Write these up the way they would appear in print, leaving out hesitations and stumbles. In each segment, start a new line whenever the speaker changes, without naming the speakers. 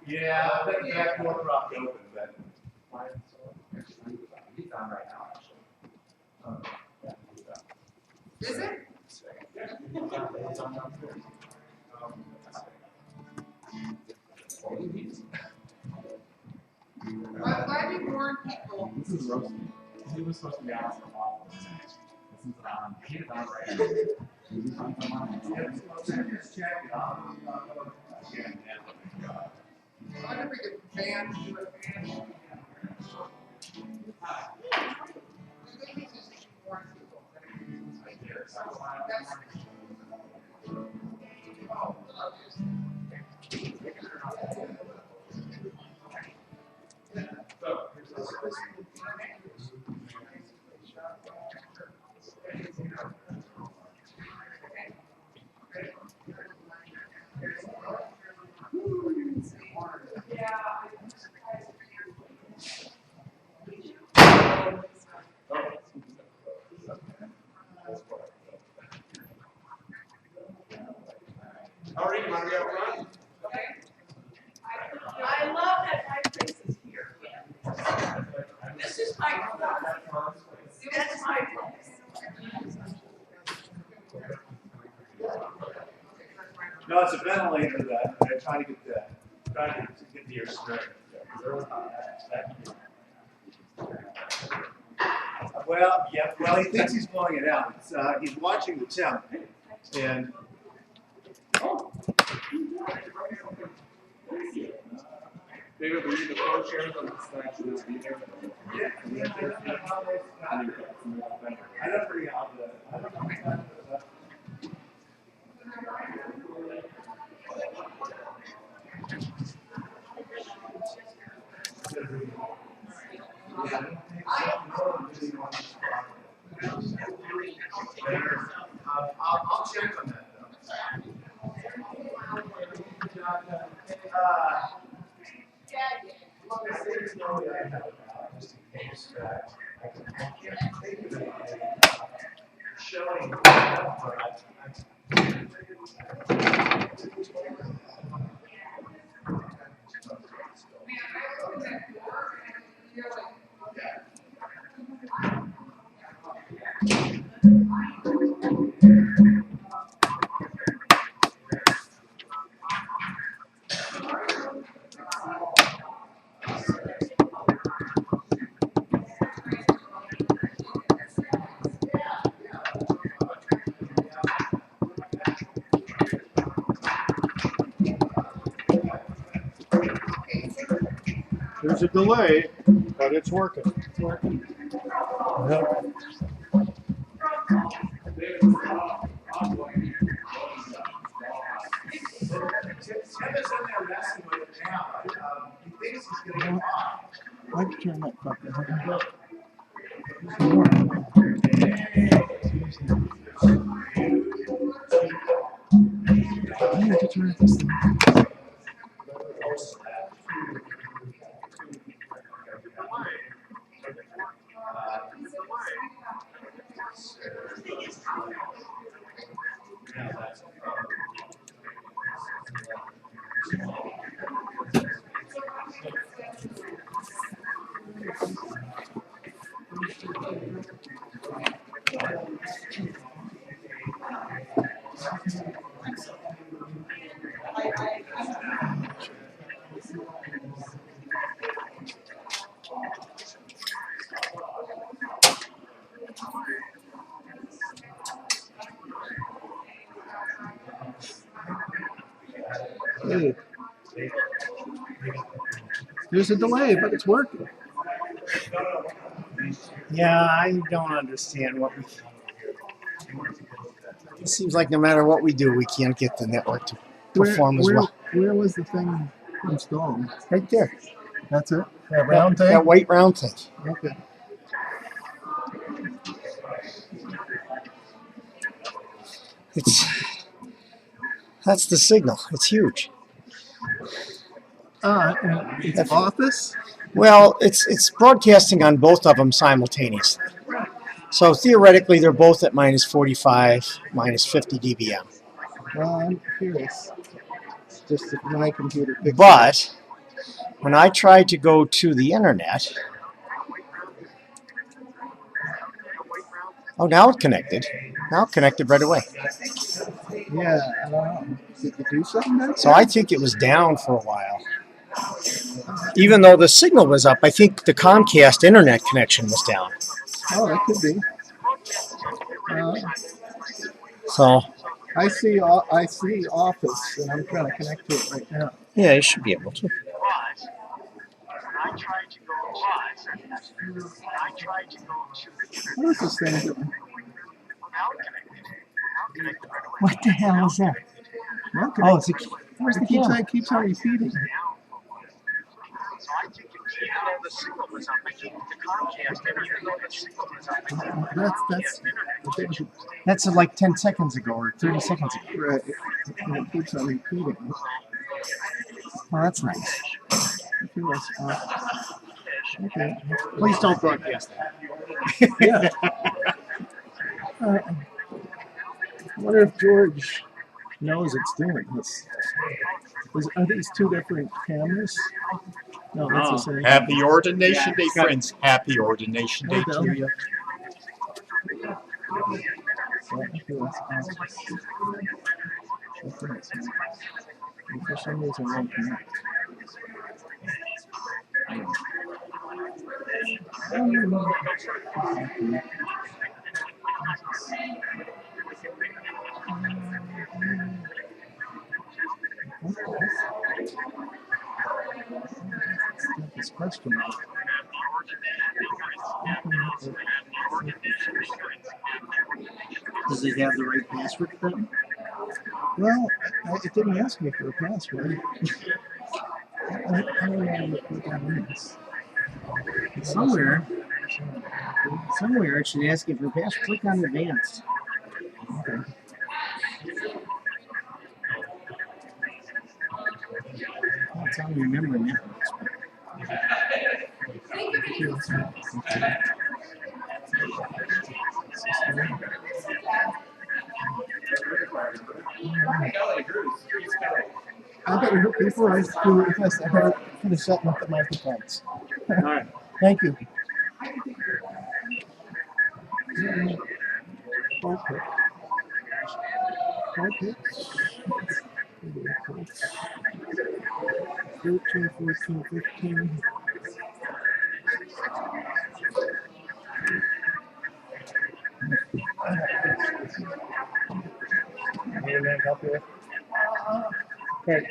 Yeah, I think the back door propped open, but.
He's on right now, actually.
Is it? I'm glad you warned people.
This is roasting. He was supposed to be on for a while. This is on. He's on right now. He's on for mine.
Just check it out.
I wonder if we could ban do a ban.
All right, you want to be out front?
I love that my place is here. This is my place. That's my place.
No, it's a ventilator that I'm trying to get the air straight. Well, yeah, well, he thinks he's blowing it out. It's, he's watching the temp, and
David, we need the floor chairs on the side to this meeting.
yeah, I don't forget how the. I don't know how to- I'll check on that though. Showing.
There's a delay, but it's working. Yep.
Tim is in there messing with it now. He thinks he's gonna get off.
Why'd you turn that fucker? I need to turn this thing. Hey. There's a delay, but it's working.
Yeah, I don't understand what we. It seems like no matter what we do, we can't get the network to perform as well.
Where was the thing installed?
Right there.
That's it? That round thing?
That white round thing.
Okay.
That's the signal. It's huge.
And it's office?
Well, it's broadcasting on both of them simultaneously. So theoretically, they're both at minus 45, minus 50 dBm.
Well, I'm curious. Just if my computer picks
But when I tried to go to the internet, oh, now it's connected. Now it's connected right away.
Yeah, I don't know. Did you do something then?
So I think it was down for a while. Even though the signal was up, I think the Comcast internet connection was down.
Oh, that could be.
So
I see Office, and I'm trying to connect to it right now.
yeah, you should be able to.
What is this thing doing?
What the hell is that?
No,
Oh, it's a, where's the
it keeps,
camera?
it keeps on repeating. That's
That's like 10 seconds ago or 30 seconds ago.
right. And it keeps on repeating.
Oh, that's nice.
Okay, that's off. Okay.
Please don't broadcast that.
Yeah. I wonder if George knows it's doing this. Are these two different cameras? No, that's the same.
Happy Ordination Day, friends. Happy Ordination Day
Hey,
to
Bill.
you.
So, okay, that's awesome. Okay, so, for some reason, it won't connect. This question mark.
Does it have the right password for them?
Well, it didn't ask me for a password. I don't know what that means.
Somewhere it should ask you for a password. Click on advanced.
Okay.
That's how you remember it.
I better, before I do this, I better finish setting up the microphones.
All right.
Thank you. Okay. Okay. 13, 14, 15. Anything I can help you with? Okay.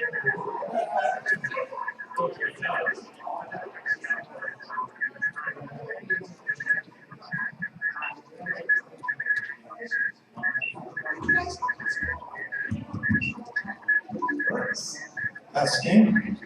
Asking.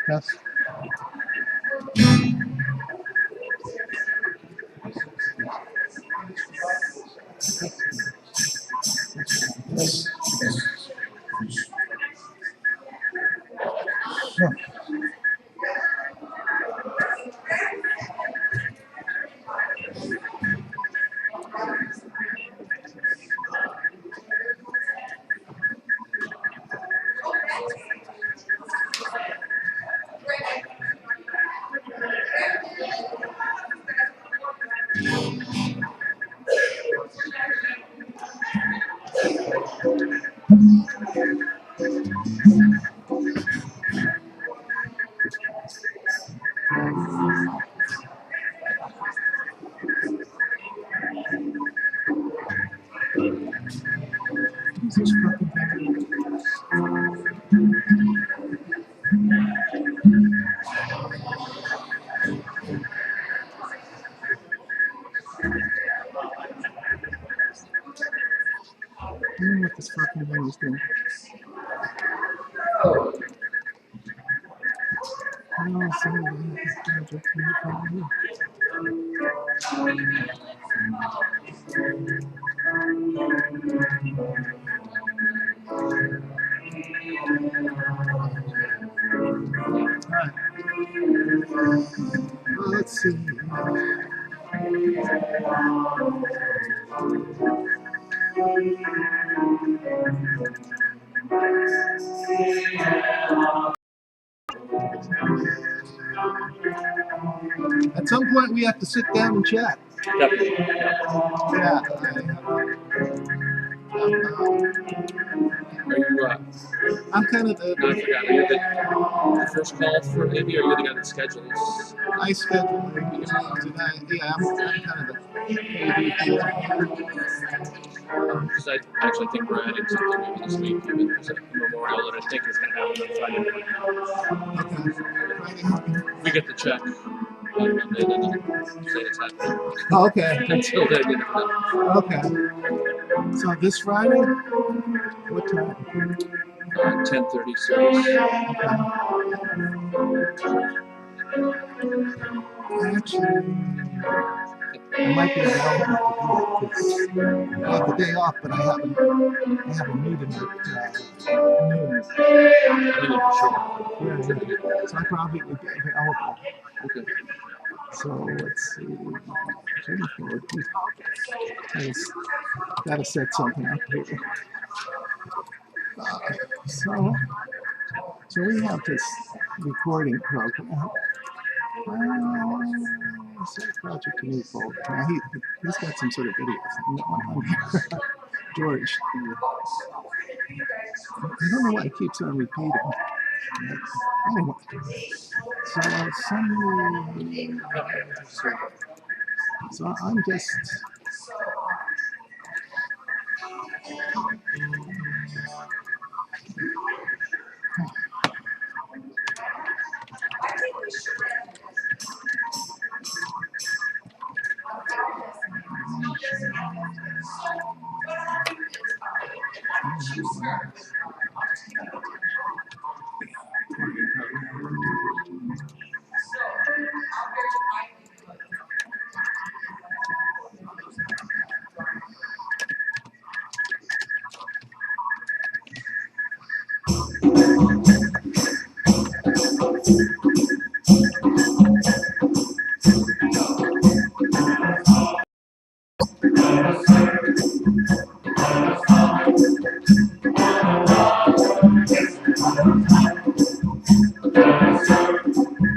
Yes. And then he's doing. Oh, so project new. Alright. Well, let's see. At some point, we have to sit down and chat.
Definitely.
Yeah.
Are you,
I'm kind of
I forgot, are you the first call for Amy, or are you the guy that schedules?
I schedule meetings, and I'm kind of
Because I actually think we're adding something maybe this week, given there's a memorial that I think is going to happen on Friday. We get the check on Monday, then I'll say it's happening.
Oh, okay.
Until then, you know.
Okay. So this Friday, what time?
10:30 service.
Actually, I might be available to do it. I have the day off, but I have a meeting at noon. Yeah. So I probably would be available.
Okay.
So let's see. Gotta set something up here. So we have this recording program. Project new folk. Now he's got some sort of videos. George. I don't know why it keeps on repeating. Anyway, so I'm just.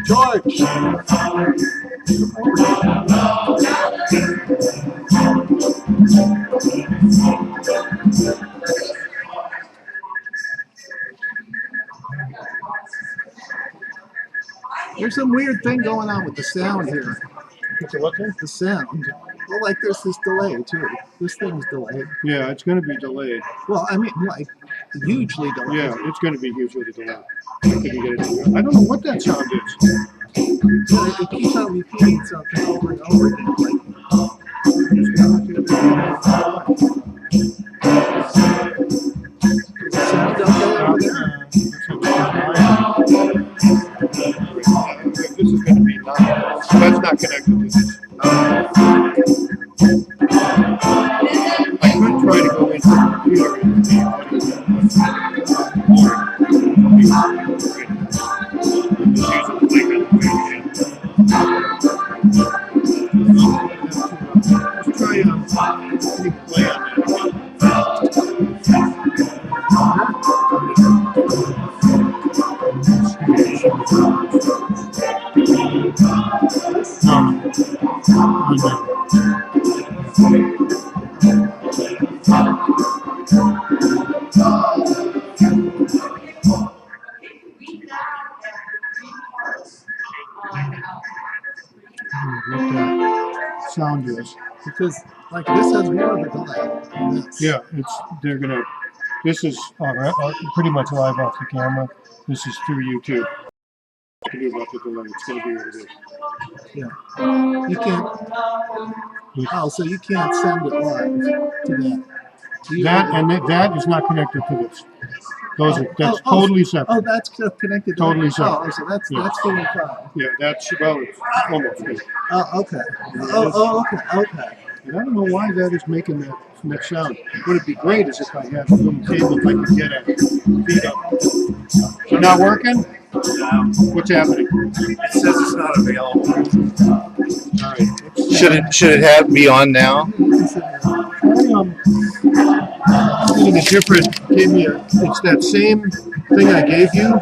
George! There's some weird thing going on with the sound here. The sound. Well, like there's this delay too. This thing's delayed.
Yeah, it's going to be delayed.
Well, I mean, like hugely delayed.
Yeah, it's going to be hugely delayed. I don't know what that sound is.
Yeah, it keeps on repeating something over and over again. Does the sound okay over there?
This is going to be not. That's not connected to this. I could try to go into the computer and see audio. Let's try play on sound is.
Because like this has more of a delay.
Yeah, they're gonna. This is pretty much live off the camera. This is through YouTube. What to do about the delay? It's gonna be what it is.
Yeah. You can't. Oh, so you can't send it live to that.
That is not connected to this. That's
Oh,
totally separate.
Oh, that's connected.
Totally
to that.
separate.
Oh, so that's
Yeah.
that's 45.
Yeah, that's well, it's almost. Yeah.
Oh, okay. Okay.
And I don't know why that is making that sound. What would be great is if I had a little cable I could get a feed up. So not working? What's happening?
It says it's not available.
All right.
Should it have be on now?
Getting a different, it's that same thing I gave you,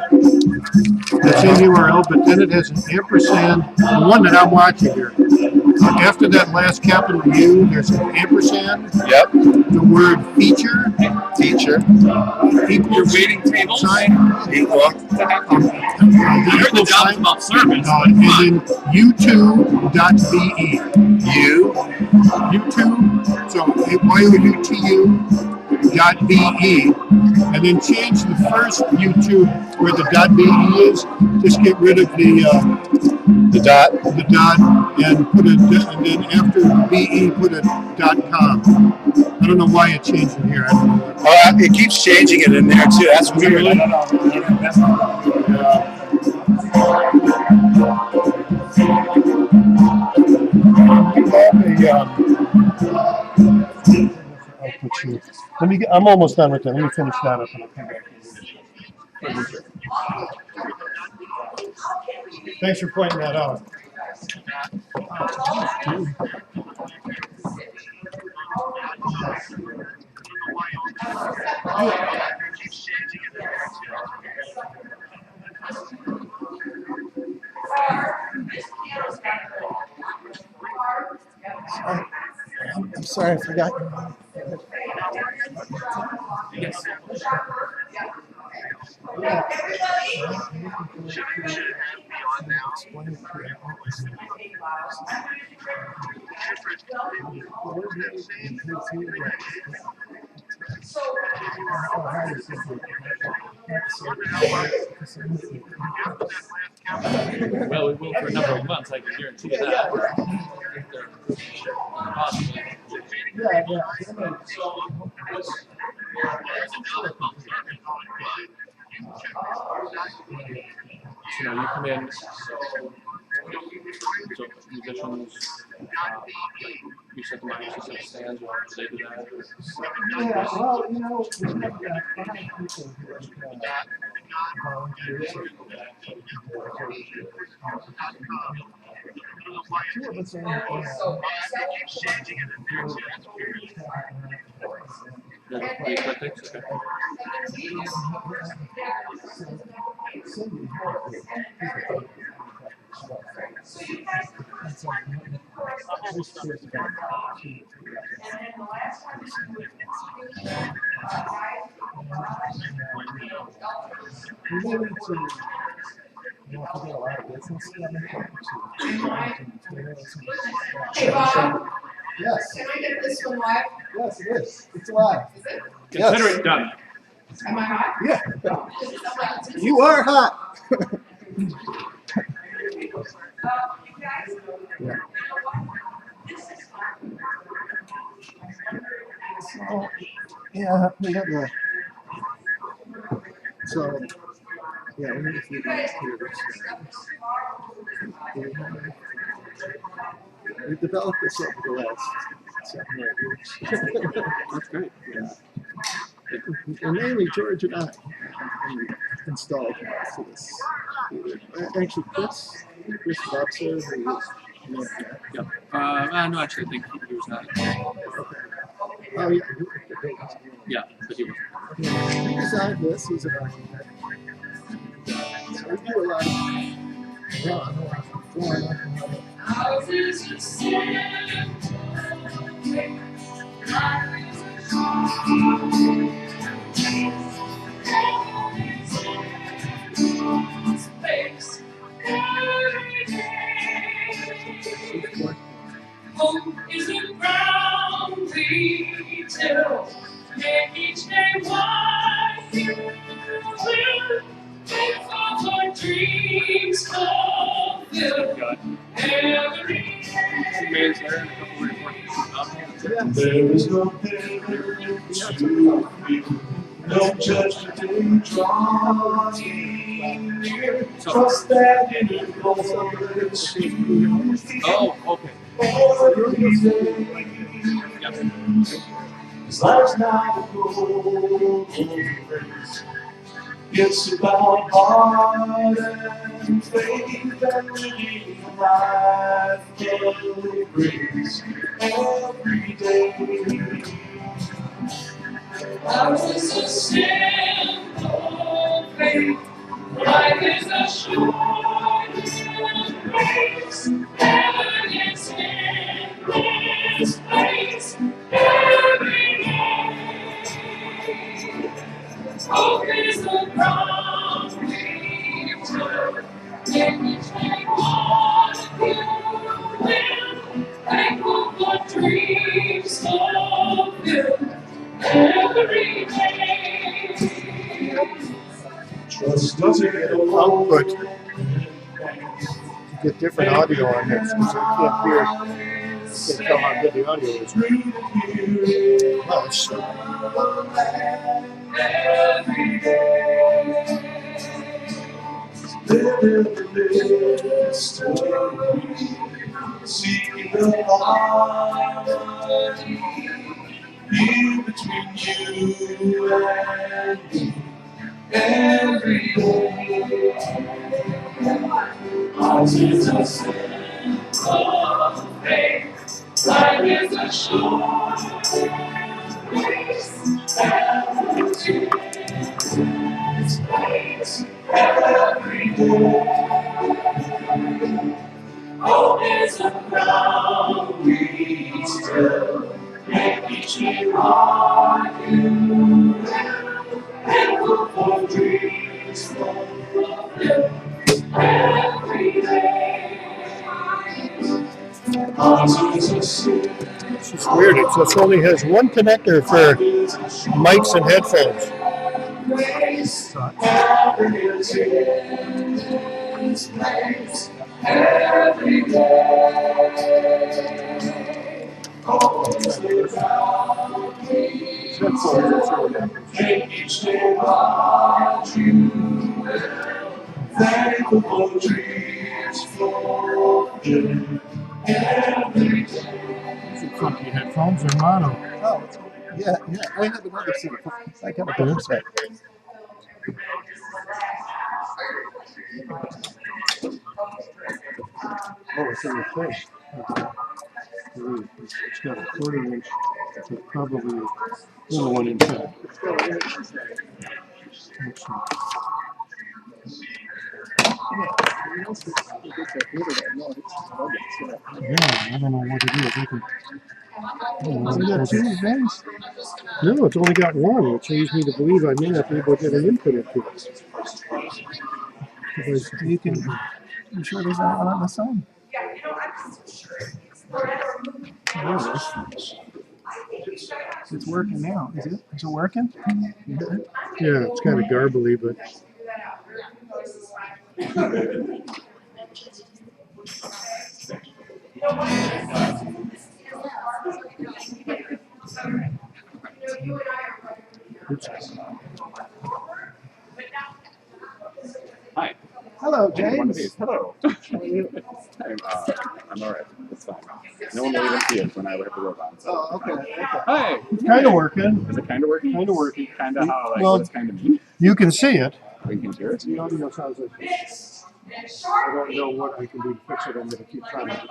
that same URL, but then it has an ampersand, the one that I'm watching here. After that last capital U, there's an ampersand.
Yep.
The word feature. Equals.
You're waiting tables?
Sign.
Equal.
You're the job about service.
And then u2.be. U2, so yutu.be, and then change the first U2 where the .be is. Just get rid of the dot, and put and then after be put a .com. I don't know why it changed it here. I don't know.
Oh, it keeps changing it in there too. That's weird. I don't know.
I'm almost done with that. Let me finish that up and I'll come back. Thanks for pointing that out.
I'm sorry, I forgot.
Yes. Well, we will for a number of months, I can guarantee you that. Possibly. So now you come in, so musicians, you set the mics, you set the stands, or they do that?
Yeah, well, we have 5 people here, volunteers. 2 of us are
The eclectics, okay.
Hey, Bob,
Yes,
can I get this one live?
yes, it is. It's live.
Is it?
Consider it done.
Am I hot?
Yeah,
You
you are hot. Yeah. So, yeah, we have the. So, yeah, we have a few guys here. We developed this over the last 7 or 8 years.
That's great.
Yeah. And mainly George and I installed most of this. Actually, Chris Bobser, who was
Yeah. No, actually, I think he was not.
oh yeah,
Yeah, but he was.
he designed this. He's an architect. So we do a lot of
Hope is a ground we till make each day what you will. Make all our dreams fulfilled. Every day.
Man's there and a couple reports.
There is no
No judgment drawing near. Trust that in it goes.
Oh, okay.
Every day. Cause life's not a golden race. It's about heart and faith and living a life full of grace every day. Life is a simple faith. Life is a short race. Heaven is in this place every day. Hope is the ground we turn. In each day, one of you will. Thankful for dreams fulfilled every day. Trust doesn't get
Output. Get different audio on this because I can't tell how good the audio is. Nice.
every day. Living the mystery, seeking the harmony in between you and me every day. Ours is a simple faith, life is a short race, and to this place every day. Hope is a ground we still make each day argue, thankful for dreams fulfilled every day.
It's just weird. It just only has one connector for mics and headphones.
Every day. Take each day what you will. Thankful for dreams fulfilled every day.
Some funky headphones or mono.
Oh, yeah. I have another set. I got a better set.
Oh, it's in the fish. It's got a quarter-inch, so probably a little 1 inch head. Yeah, I don't know what it is. No, it's only got one, which leads me to believe I may not be able to get an input into it.
You sure there's not one on the side?
Yeah, you know, I'm not so sure.
It's working now. Is it working?
Yeah, it's kind of garbly, but oops.
Hi.
Hello,
One of
James.
these. Hello. I'm alright. It's fine. No one will even see it when I have the robe on. So.
Oh, okay.
Hi.
It's kind of working.
Is it kind of working?
Kind of working.
Kind of how, like,
Well,
what does kind of mean?
You can see it.
We can hear it.
The audio sounds like this. I don't know what I can do to fix it. I'm going to keep trying to.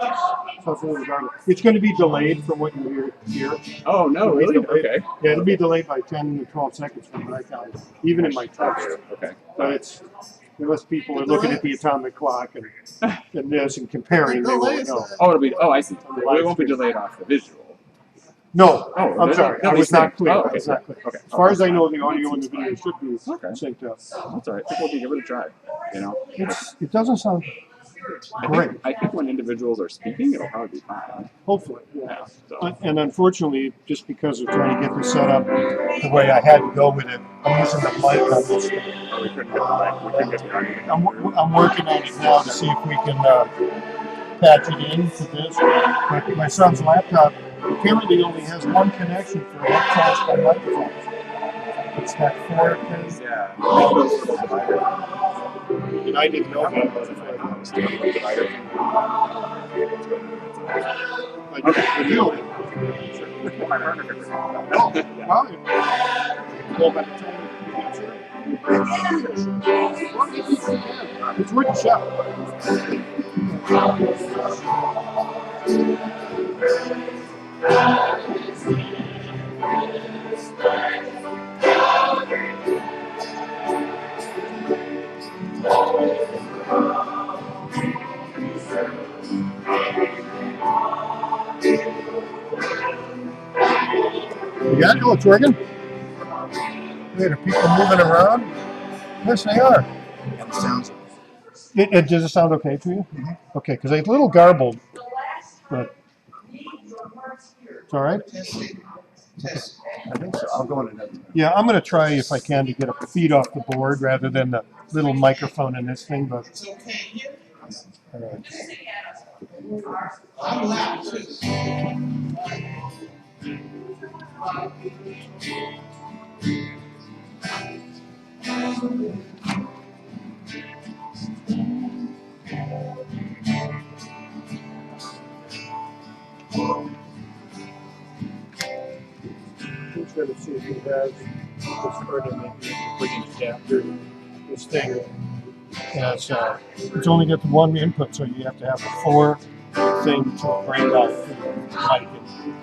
So it's a little garbage. It's going to be delayed from what you hear.
Oh, no, really? Okay.
Yeah, it'll be delayed by 10 to 12 seconds from what I count, even in my text.
Okay.
But it's, unless people are looking at the atomic clock and this and comparing, they won't know.
Oh, it'll be, oh, I see. Well, it won't be delayed off the visual.
No,
Oh,
I'm sorry.
no,
I
they
was not
synced.
clear.
Oh,
I
okay.
was not clear.
Okay.
As far as I know, the audio and the video should be
Okay.
synced up.
That's all right. I think we'll give it a try. You know?
It doesn't sound great.
I think when individuals are speaking, it'll probably be fine.
Hopefully,
Yeah.
yeah.
So.
And unfortunately, just because of trying to get this set up the way I had to go with it, I'm using the mic on this thing.
Oh, we couldn't get the mic. We couldn't get the audio.
I'm working on it now to see if we can patch it in to this. But my son's laptop apparently only has one connection for headphones and microphones. It's got 4 pins.
Yeah.
And I didn't know that. I didn't reveal it.
My partner could bring it.
Oh, wow. Well, by the time you get it's worth a shot. You got it? Oh, it's working? Wait, are people moving around? Yes, they are.
And it sounds.
Does it sound okay to you? Okay, because it's a little garbled, but it's all right?
I think so. I'll go in another.
Yeah, I'm going to try if I can to get a feed off the board rather than the little microphone in this thing, but all right.
I'm loud too.
Who's going to see if he has this further maybe bring an adapter. This thing has it's only got the one input, so you have to have a 4 thing to break out the mic.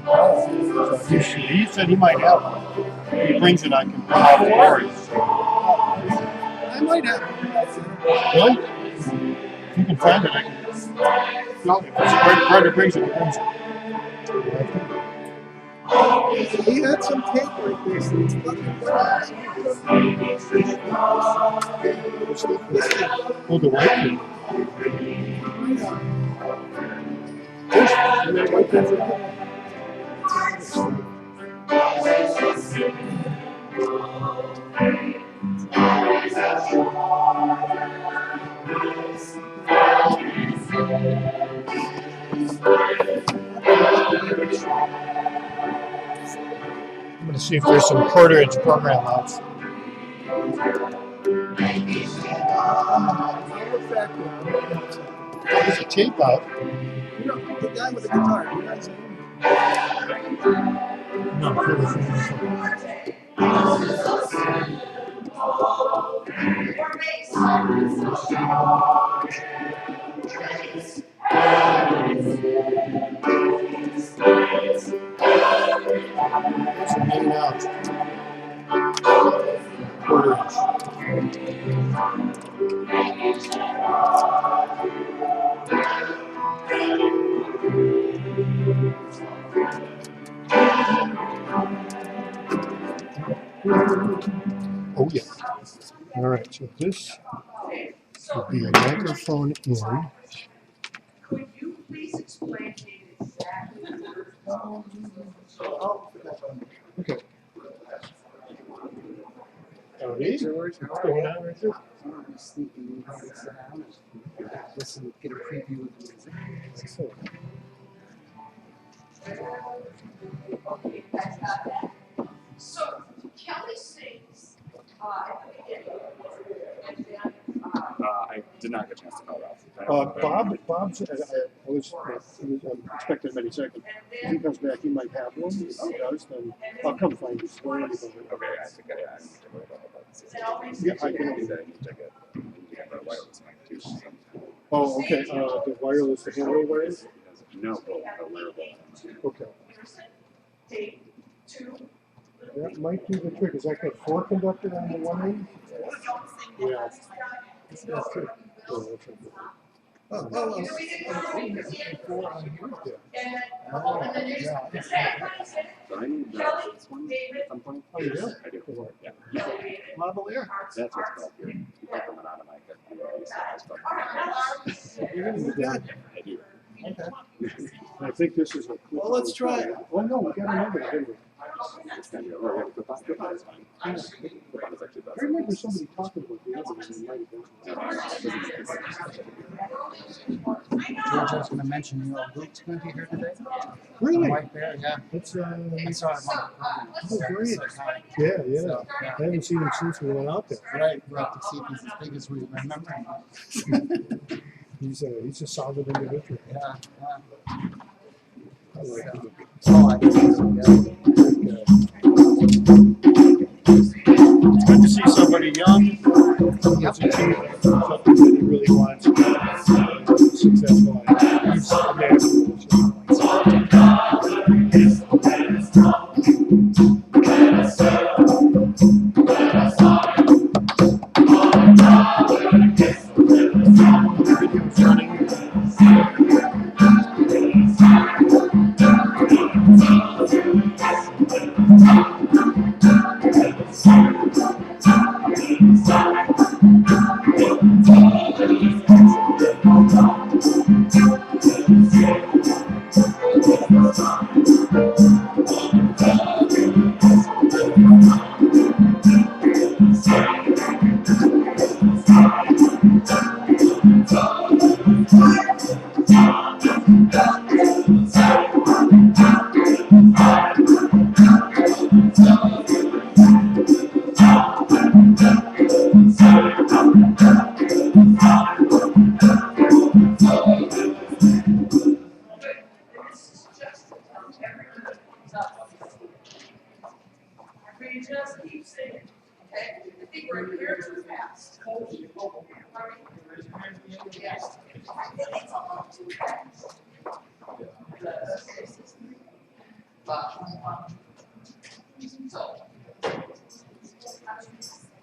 So he said he might have one. If he brings it, I can bring out the board.
I might have.
Really? If you can find it, I can. No, if Brenda brings it, he brings it.
He had some tape like this. And it's fucking fast.
Oh, the white thing. I'm going to see if there's some 1/4-inch program outs. There's a tape out.
You know, the guy with the guitar. You guys know him?
No, it's a main out. 1/4-inch. Oh yeah. All right, so this would be a microphone in.
Could you please explain to me exactly
Okay. Howdy. What's going on right there?
I'm just thinking we could sit down and listen, get a preview of the music.
Okay, that's not that. So Kelly sings at the beginning, and then
I did not get a chance to call Ralph.
Bob's. I was expecting him any second. If he comes back, he might have one. If he does, then I'll come find his story.
Okay, I think I need to worry about that.
Yeah, I can.
I need to get a wireless mic too.
Oh, okay. The wireless, the handheld wireless.
No, a wearable.
Okay.
take 2.
That might do the trick. Is that got 4 conductor on the one end? Yeah. That's true. Oh, that's okay.
Oh,
We didn't know we could see it.
oh, on here.
And
Oh,
then there's
yeah.
So I need this one at some point.
Oh, you do?
I do. Yeah.
Lavalier.
That's what's called here. You put them on a mic.
You're gonna do that.
I do.
Okay.
I think this is a.
Well, let's try it.
Oh no, we got another, didn't we?
It's kind of, or yeah, clip on is fine. Clip on is
I remember somebody talking about the other one.
George, I was going to mention your old group's going to be here today.
Really?
Right there, yeah.
That's,
I saw him on the program.
great.
So, hi.
yeah, yeah.
So, yeah.
I haven't seen him since we went out there.
Right, we're out to see if he's as big as we remember him.
He's a solid individual.
Yeah,
I like him.
Oh, I think so, yeah.
It's good to see somebody young that's achieved something that he really wants. Successful. He's
We just keep singing, okay? I think we're here too fast. Yes. I think it's a little too fast. So.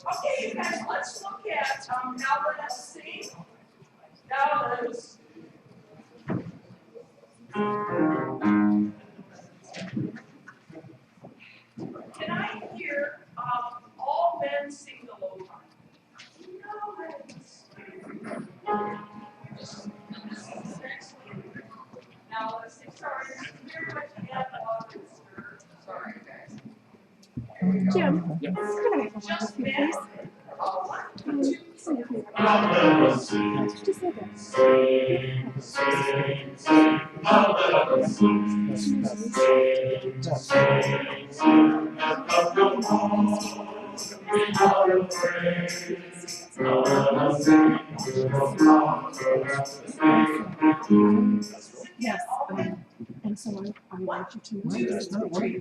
Okay, you guys, let's look at, now let us sing. Now let us. Can I hear all men sing the low part? No, now let's sing. Sorry, very much again about this. Sorry, guys.
Jim,
Yeah.
can I have
Just
a
men.
please?
1, 2, 3.
Just say that. Yes, and so I want you to know there's no way.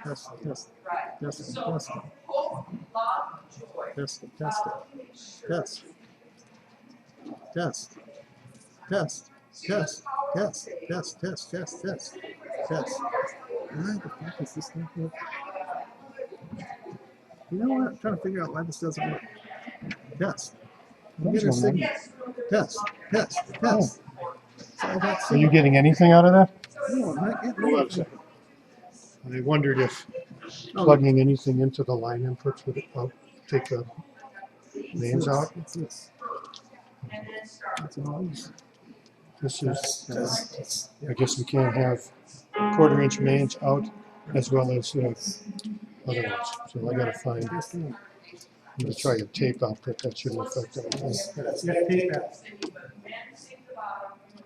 So, hope, love, joy.
Test it, test it. Test. Test. Test. Test. Test. Test. Test. Test. Test. Test. Why the fuck is this thing here? You know what? I'm trying to figure out why this doesn't work. Test. I'm getting a signal. Test. Test. Test.
Are you getting anything out of that?
No, I'm not getting
Hold on a
anything.
second. I wondered if plugging anything into the line inputs would take the names out.
What's this?
And then start.
That's a noise.
This is, I guess we can't have quarter-inch mains out as well as other ones. So I gotta find, I'm gonna try a tape output that shouldn't affect anything.
Yeah, tape that.
Men sing the bottom, women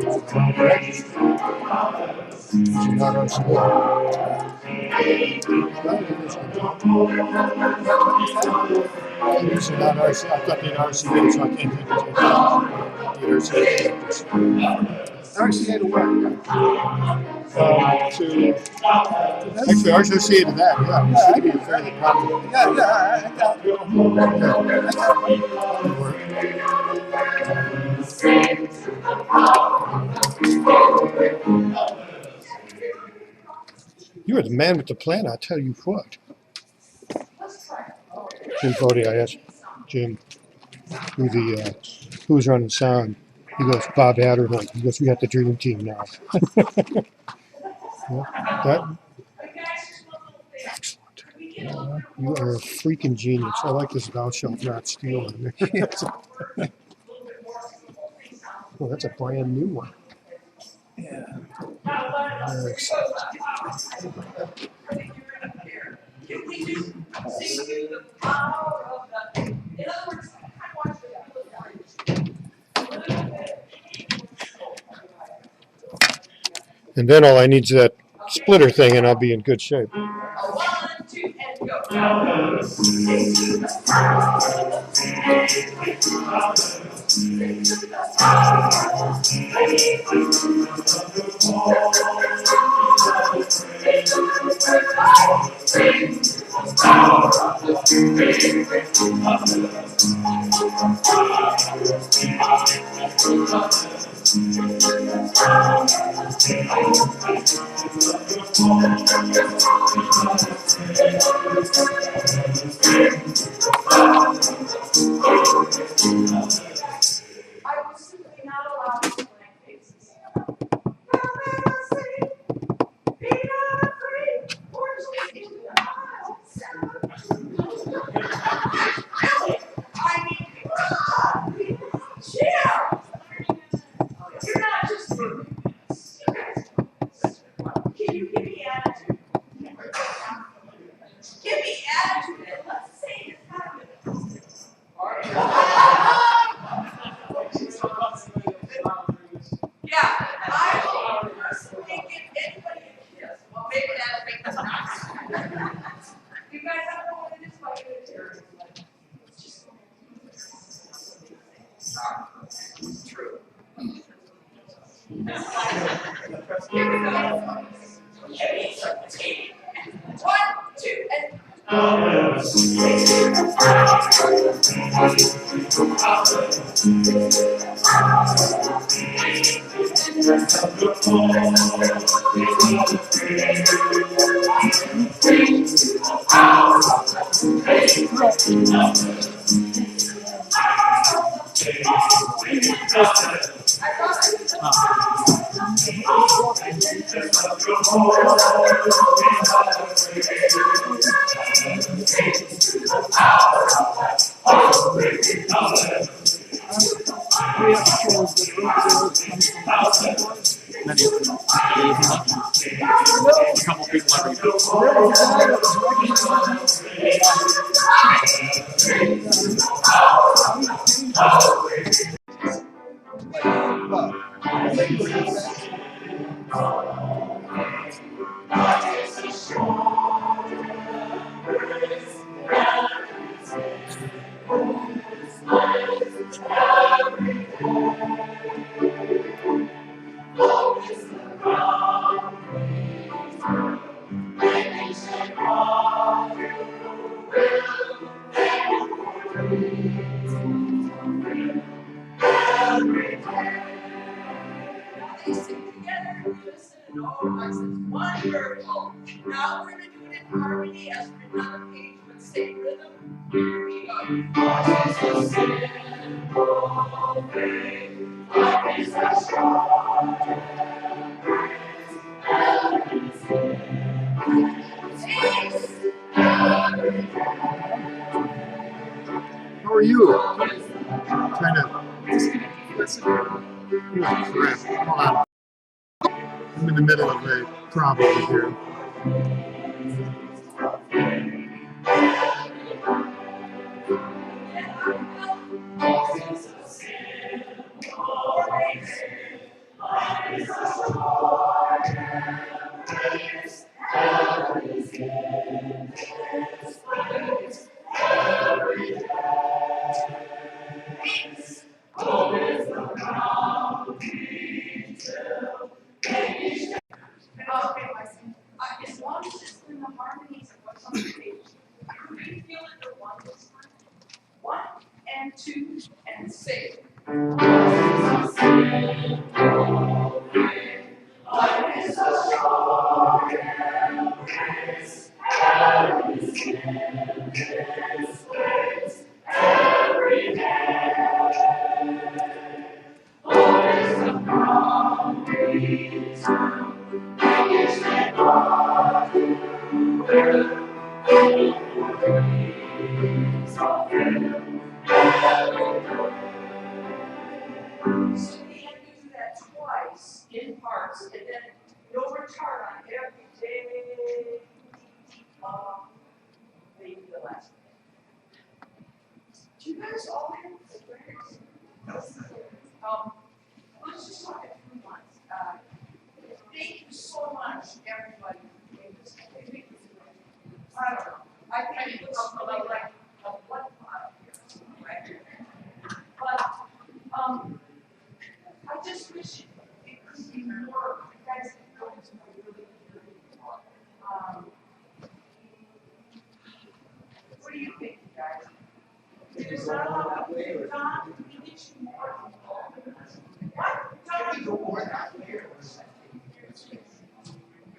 the top.
You're not on support. These are not RC, I thought they'd RCA, so I can't take it.
RCA to what?
Actually, RCA to that, yeah. It should be fairly popular.
Yeah, I got it.
You are the man with the plan, I'll tell you what. Jim Foti, I asked Jim who's running sound. He goes, Bob Adderley. He goes, we got the dream team now. Yeah, that, excellent. You are a freaking genius. I like this thou shalt not steal in there. Well, that's a brand new one.
Yeah.
Nice. And then all I need is that splitter thing, and I'll be in good shape.
1, 2, and go. I was simply not allowed to blank faces. Be not afraid, fortunately into the aisle. I mean, cheer! You're not just moving this. Can you give me attitude? Give me attitude and let's say it's happening. Yeah, I will personally give anybody a kiss. Well, maybe that'll make them nice. You guys have no idea just what you're doing. It's true. Here we go. 1, 2, and
A couple people every they sing together and listen and all voices. Wonderful. Now we're going to do it in harmony as written on the page with same rhythm. Here we go. What is the simple thing? What is the strong
How are you? Trying to listen. Crap. Hold on. I'm in the middle of a problem here.
So we have to do that twice in parts, and then no retard on every day. Maybe the last. Do you guys all have programs? Let's just talk at 3 months. Thank you so much, everybody. I don't know. I think it looks really like a blood clot here, right? But, I just wish it could be more, you guys could go into really, really more. What do you think, you guys? There's not a lot of players. Don, we need you more involved. What? Don, you go more than players.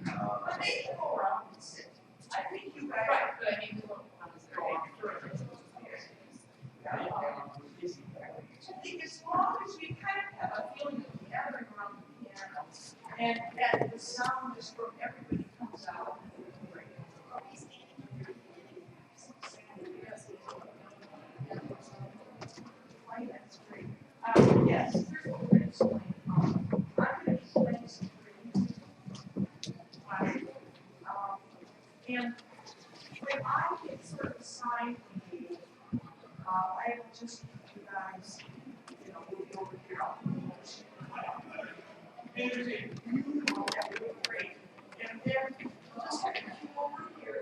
But they can go around and sit. I think you guys. Right, but I mean, we won't want to go on further. I think as long as we kind of have a feeling of gathering around the piano, and that the sound is from everybody comes out. That's great. Yes, here's what we're going to explain. I'm going to explain some things. And when I get sort of assigned the I have just you guys, you know, we'll be over here. And you know that would be great. And then just have you over here.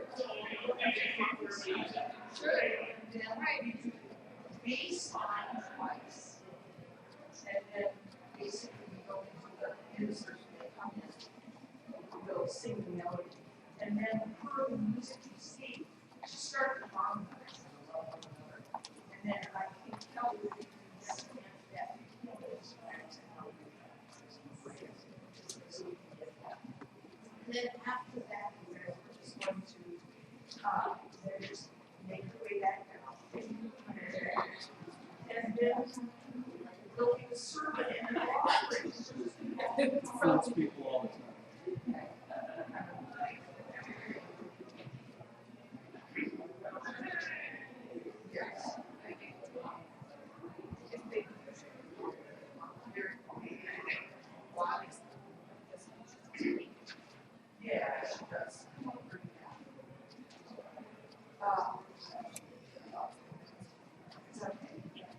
And then we do baseline twice. And then basically we go into the insert that come in. We'll sing the melody. And then per the music you see, just start to harmonize. And then I can tell you if you can understand that you can't extract and how you so we can get that. And then after that, we're just going to just make the way back down. And then we'll be a sermon and an offering.
Influence people all the time.
Yeah, she does.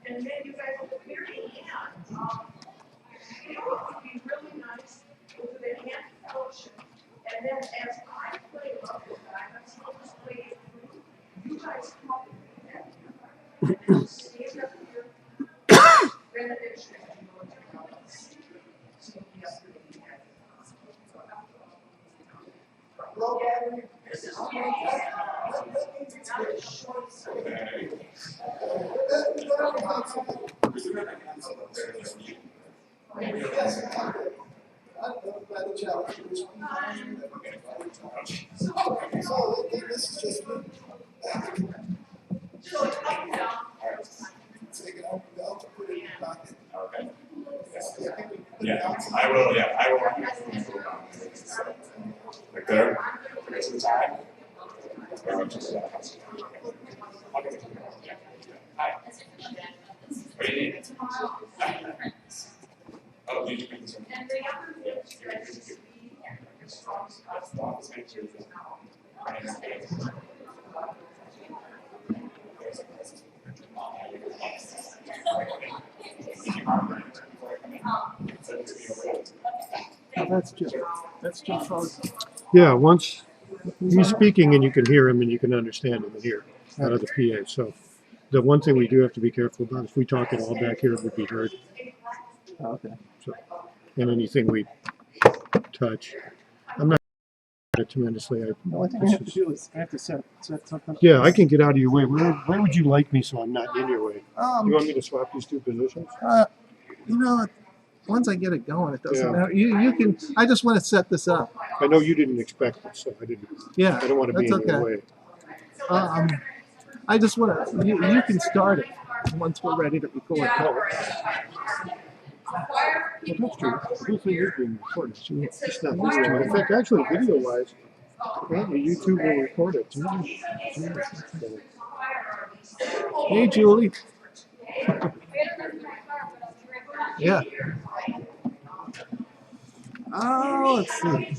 And then you guys at the very end, you know what would be really nice? We'll do the hand fellowship. And then as I play up with that, I'm supposed to play it through. You guys come up with that. And then just stand up here. Benediction and go into the house. So you'll be up here with you guys. This is not a short story.
So this is just me.
So it's up and down.
Take it out, put it in your pocket.
Okay. Yeah, I will, yeah, I will. Like there, okay, so the time. Hi. What do you need? Oh, did you bring this one?
And the other thing is that it's to be as strong as possible.
That's Joe. That's Joe Frozen.
Yeah, once he's speaking and you can hear him and you can understand him and hear out of the PA. So the one thing we do have to be careful about, if we talk it all back here, it would be heard.
Okay.
So, and anything we touch, I'm not tremendously.
No, I think I have to do is I have to set something.
Yeah, I can get out of your way. Where would you like me so I'm not in your way? You want me to swap these two positions?
You know, once I get it going, it doesn't
Yeah.
matter. You can. I just want to set this up.
I know you didn't expect it, so I didn't.
Yeah,
I don't want to be in
that's
your
okay.
way.
I just want to. You can start it once we're ready to record.
Well, that's true. The whole thing is being recorded. It's not this time. In fact, actually, video-wise, apparently YouTube will record it.
Hey, Julie. Yeah. Oh, let's see.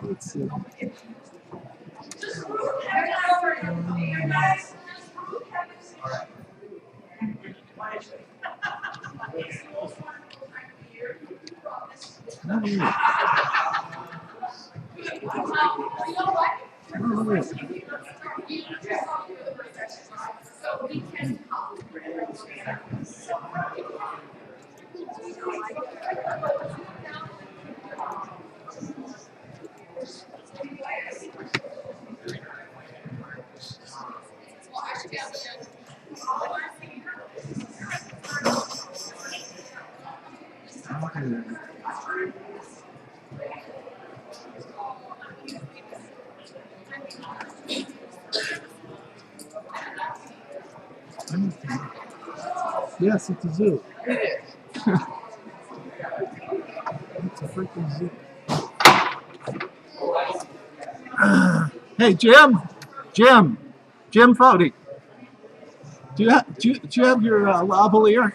Let's see. Yes, it's a zoo. It's a freaking zoo. Hey, Jim, Foti. Do you have your lavalier?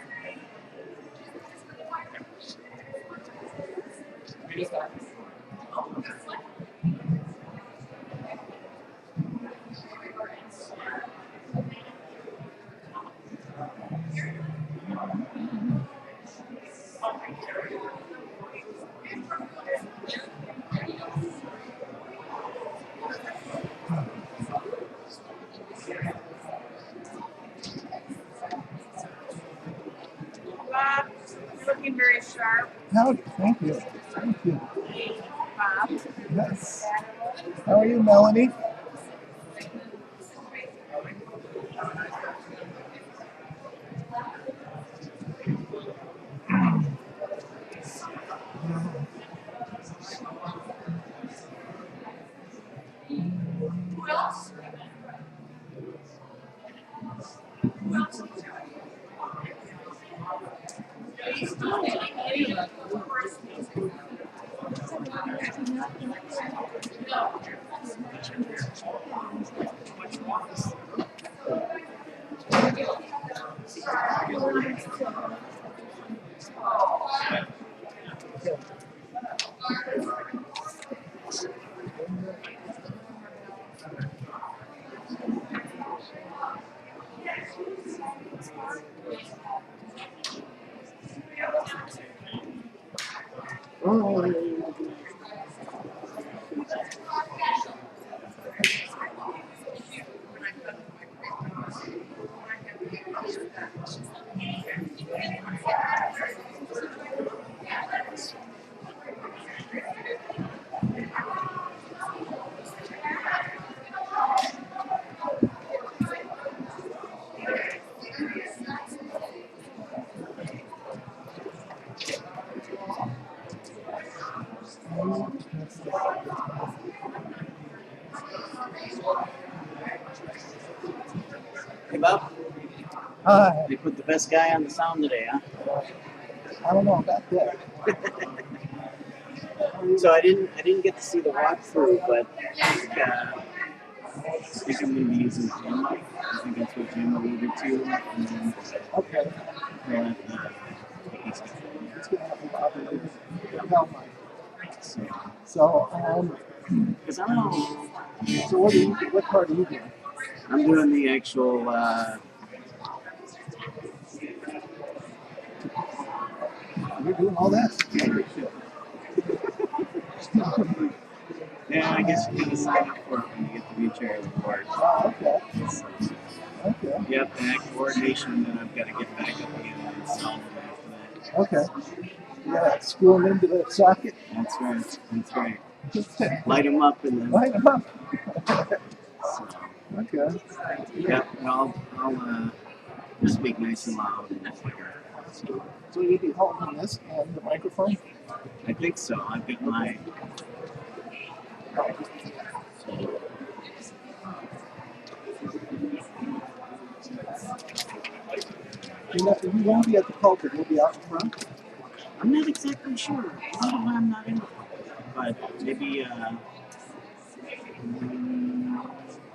Bob, you're looking very sharp.
No, thank you. Thank you.
Bob.
Yes. How are you, Melanie?
Who else?
Hey, Bob.
Hi.
They put the best guy on the sound today, huh?
I don't know about that.
So I didn't get to see the walkthrough, but I think I'm going to be using Jim. I think that's what Jim alluded to. And then
Okay.
we'll have the
It's gonna have a lot of help. So,
because I don't know.
so what part are you doing?
I'm doing the actual.
You're doing all that?
Yeah, I guess you gotta sign up for it when you get to be chair of the board.
Oh, okay. Okay.
Yep, and that coordination, then I've got to get back up again and install them after that.
Okay. Yeah, screw them into the socket.
That's right. That's right. Light them up and then.
Light them up.
So,
Okay.
yeah, and I'll speak nice and loud.
So you'll be holding this and the microphone?
I think so. I've got my.
You won't be at the pulpit. You'll be out in front.
I'm not exactly sure. Maybe why I'm not in the pulpit, but maybe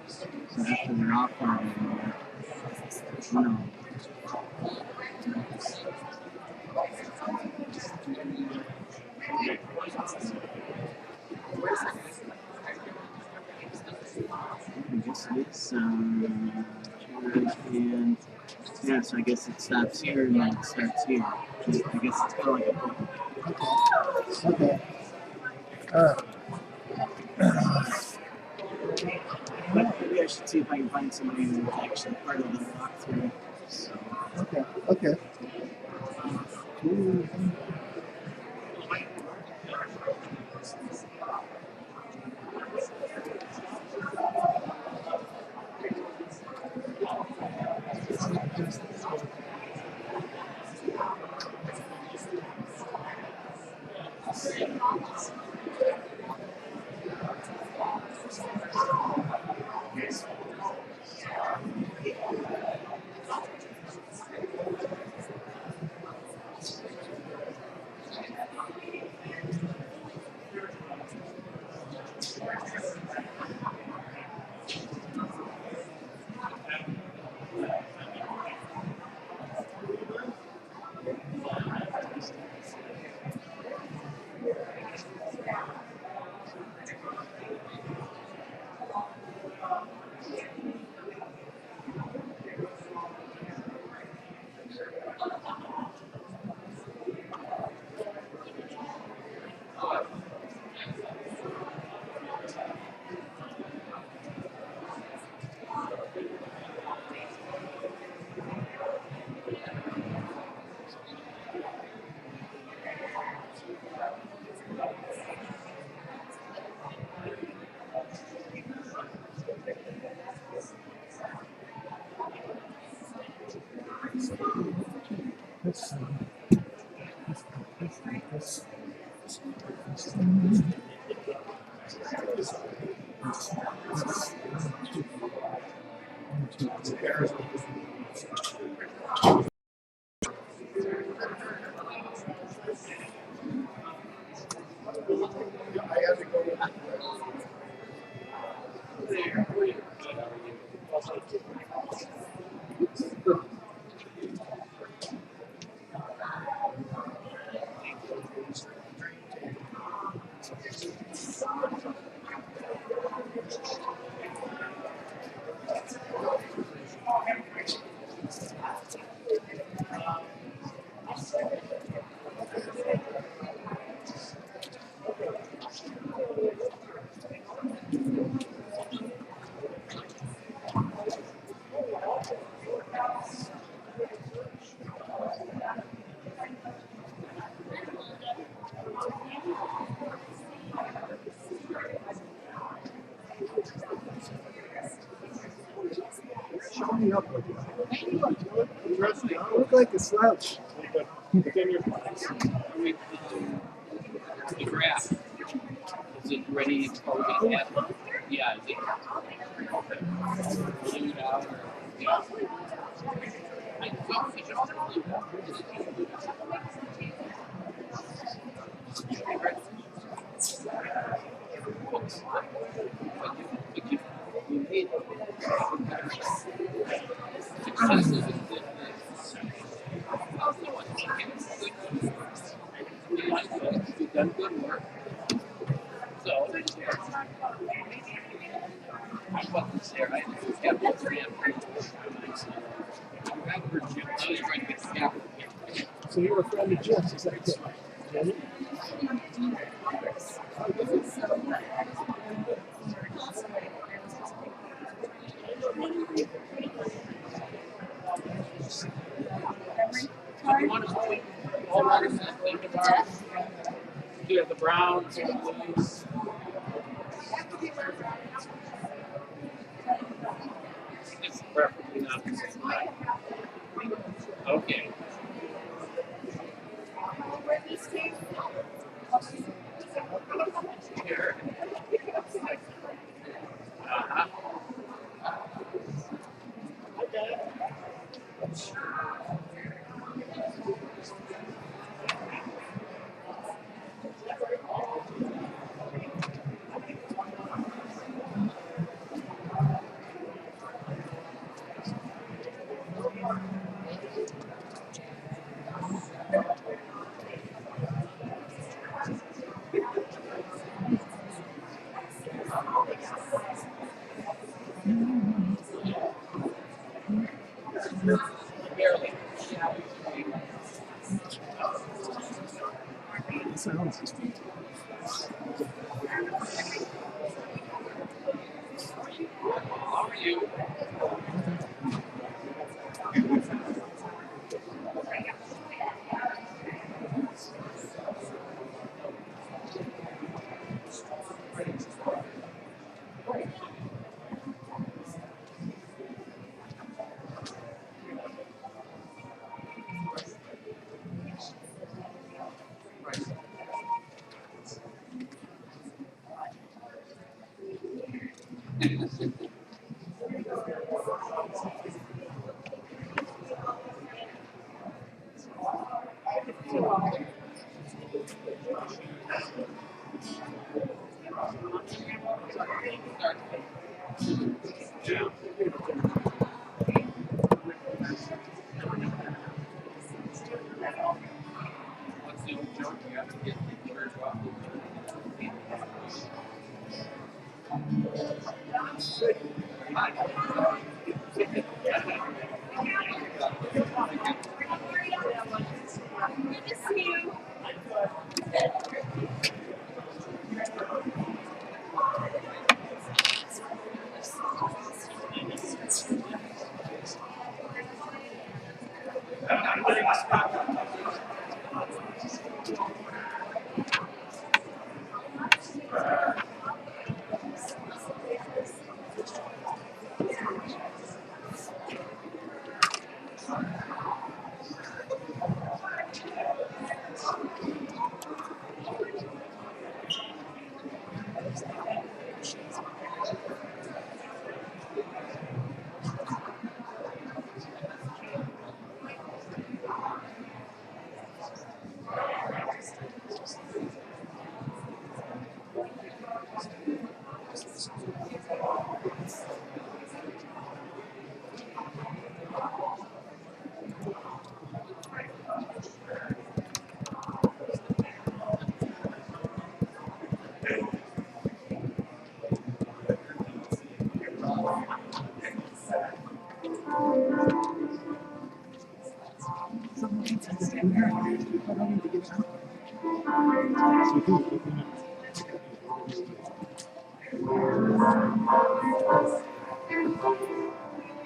so after they're off, you know. I guess it's and yeah, so I guess it stops here and then it starts here. I guess it's kind of like a book.
Okay. All right.
But maybe I should see if I can find somebody who's actually part of the walkthrough. So.
Okay. Okay. Show me up with you. You look like a slouch.
The graph. Is it ready for yeah, is it glued out or yeah. I thought we just glued out. We made successes in business. We've done good work. So, I wasn't there. I kept the 3 and 3. I was trying to get the gap.
So you're a friend of Jim's, is that it? Jenny?
So you want to Yeah, the Browns, the Blues. It's perfectly not the same. Okay. Sure. Uh-huh. Barely.
Sounds.
How are you? What's the old joke? You have to get the church off.
Good to see you.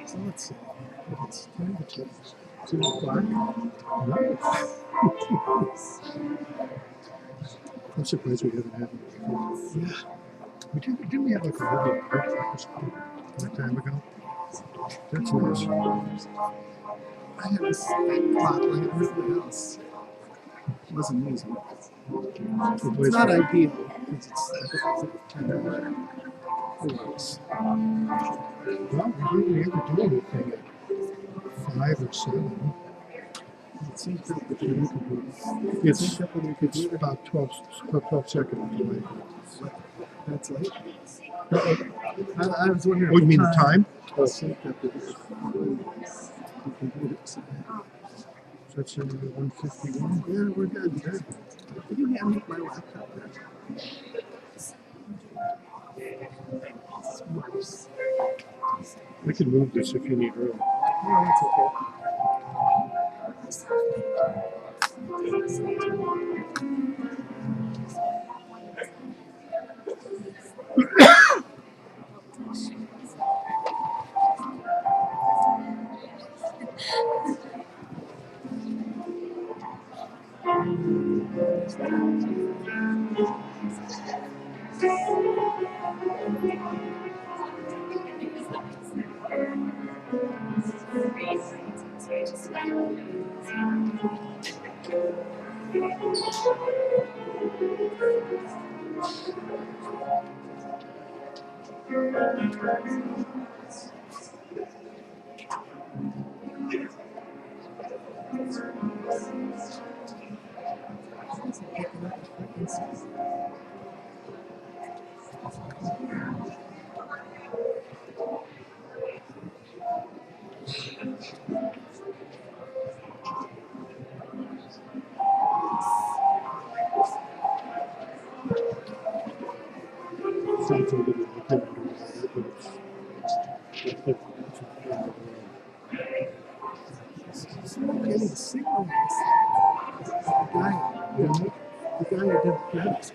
So let's see. It's 10 to 2 o'clock. Nice. I'm surprised we haven't had it before. Yeah. Didn't we have like a really quick breakfast a long time ago? That's nice. I had this clock like everything else. It wasn't easy. It's not ideal because it's kind of it works. Well, we didn't ever do anything at 5 or 7. It seems that we could do. It's about 12 seconds away. That's late. I was wondering. Oh, you mean the time? Oh. So that's 151. Yeah, we're good. Good. You can hand me my laptop there. We can move this if you need room. No, that's okay. Sounds a little bit like that, but it's not getting signal. The guy, you know, the guy who did graphics.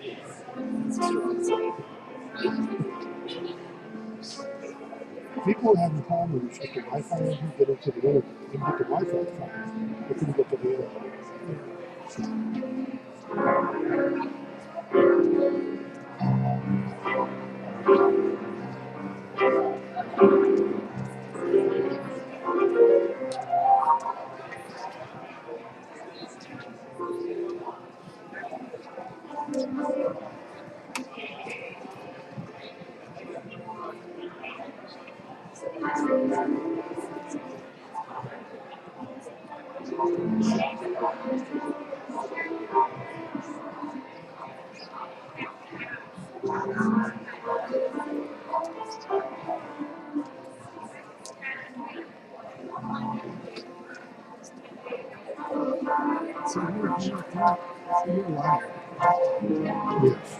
People are having problems with the Wi-Fi and can get into the internet. They can get the Wi-Fi fine. They couldn't get to the internet. So you're lying. Yes.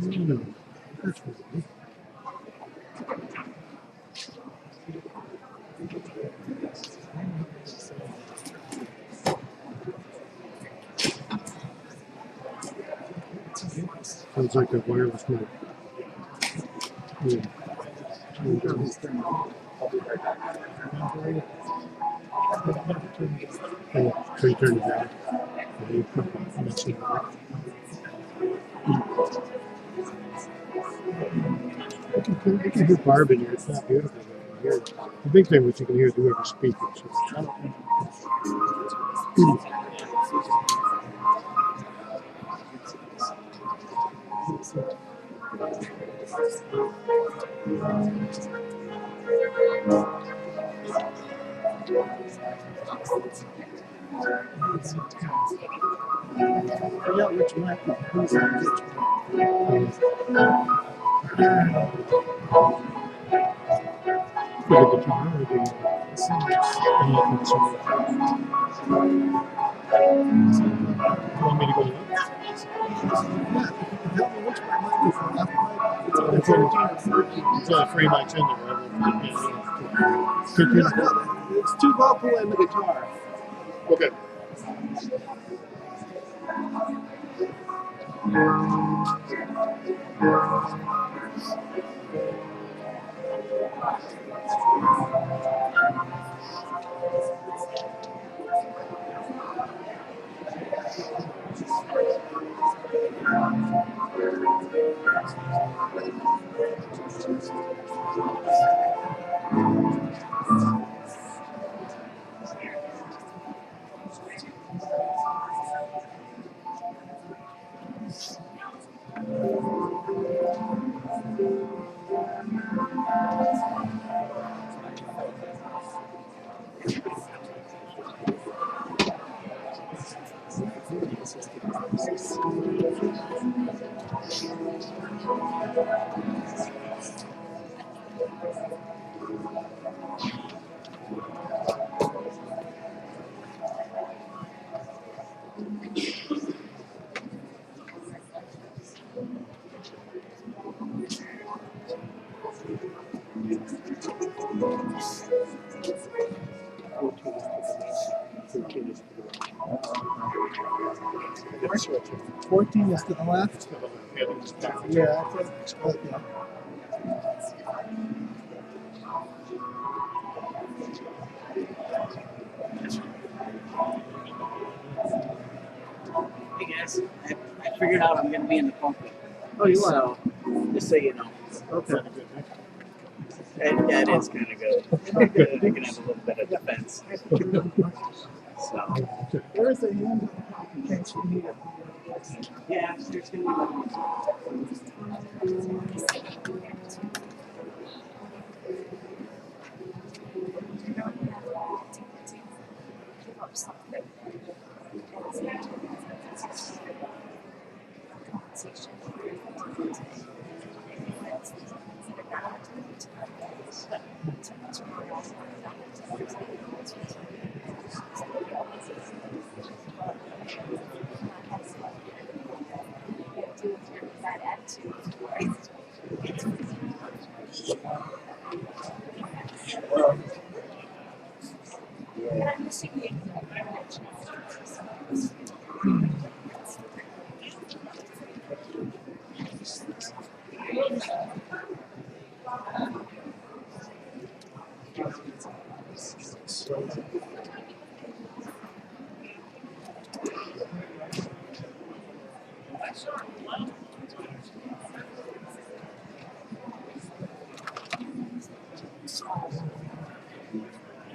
No, that's right. Sounds like a wireless mic. Yeah. Oh, so you turn it down. Yeah, you put it next to the you can hear Barb in here. It's not beautiful, but you can hear it. The big thing was you can hear whoever's speaking. So. I forgot which mic who's on which mic. For the guitar or the singers? You want me to go up? Yeah, tell me which mic is the left mic. It's only 13 or 14. It's only 3 mics in there, right? No, it's 2 vocal and the guitar. Okay. 14 is to the left. Yeah, I think. Okay.
Hey guys, I figured out I'm gonna be in the pulpit.
Oh, you are?
So, just so you know.
Okay.
That is kind of good. I can have a little bit of defense. So.
Where is the hand? In case we need it.
Yeah, there's gonna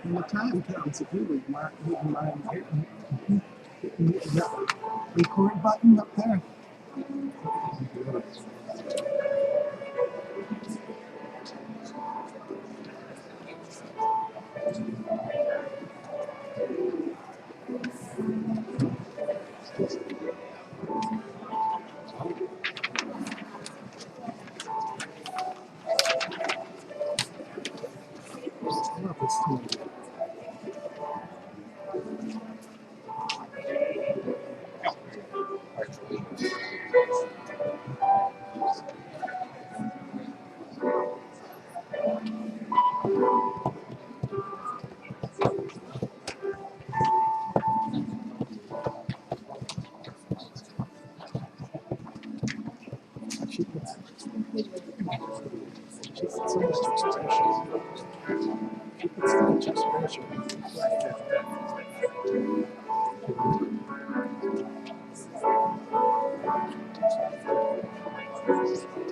When the time comes, if you would mind hitting that record button up there.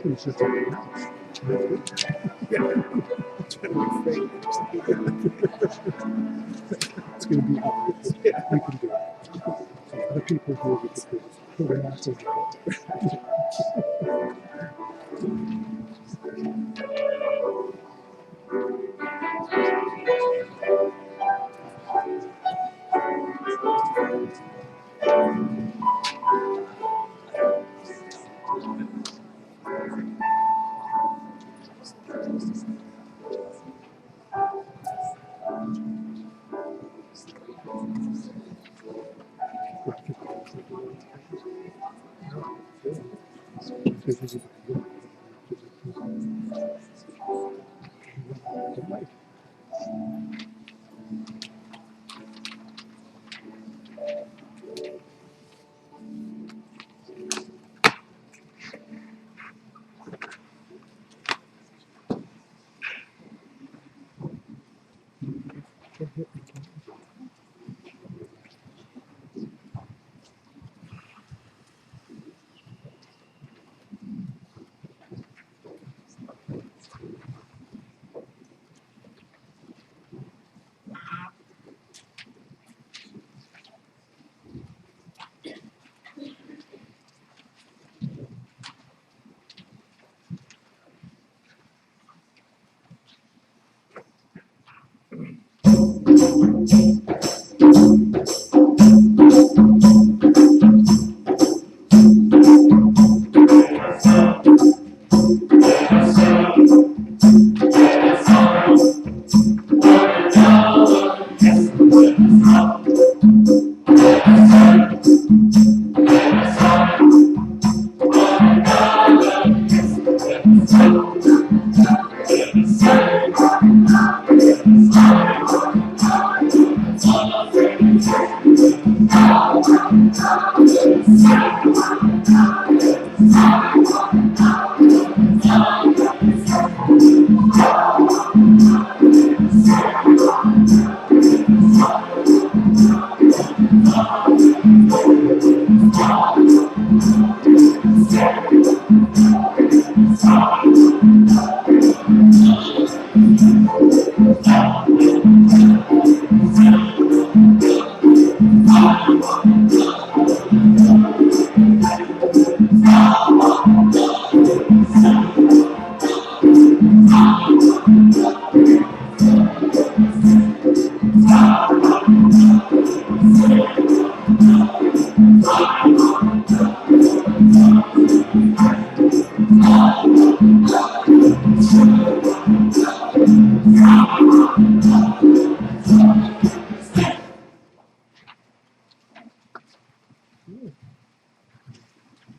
It's just like a house. It's going to be hard. We can do it. Other people who we could do it, but we're not so good.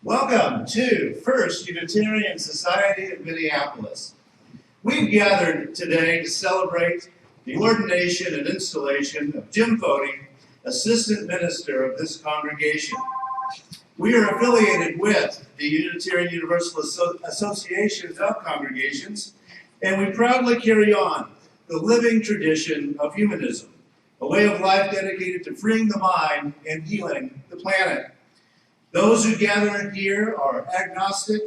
Welcome to First Unitarian Society of Minneapolis. We've gathered today to celebrate the ordination and installation of Jim Foti, assistant minister of this congregation. We are affiliated with the Unitarian Universalist Association of Congregations, and we proudly carry on the living tradition of humanism, a way of life dedicated to freeing the mind and healing the planet. Those who gather here are agnostic,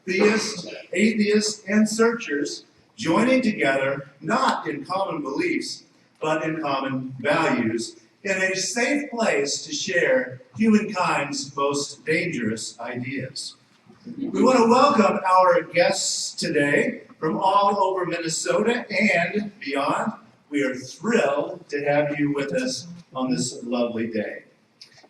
theists, atheists, and searchers, joining together not in common beliefs, but in common values, in a safe place to share humankind's most dangerous ideas. We want to welcome our guests today from all over Minnesota and beyond. We are thrilled to have you with us on this lovely day.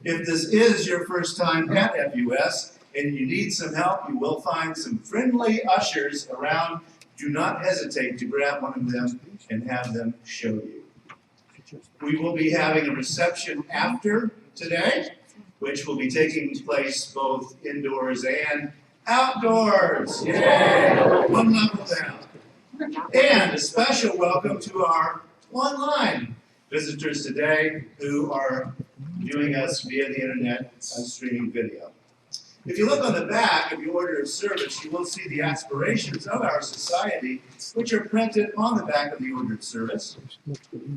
If this is your first time at FUS and you need some help, you will find some friendly ushers around. Do not hesitate to grab one of them and have them show you. We will be having a reception after today, which will be taking place both indoors and outdoors. Yay! One level down. And a special welcome to our online visitors today who are viewing us via the internet streaming video. If you look on the back of your order of service, you will see the aspirations of our society, which are printed on the back of the order of service.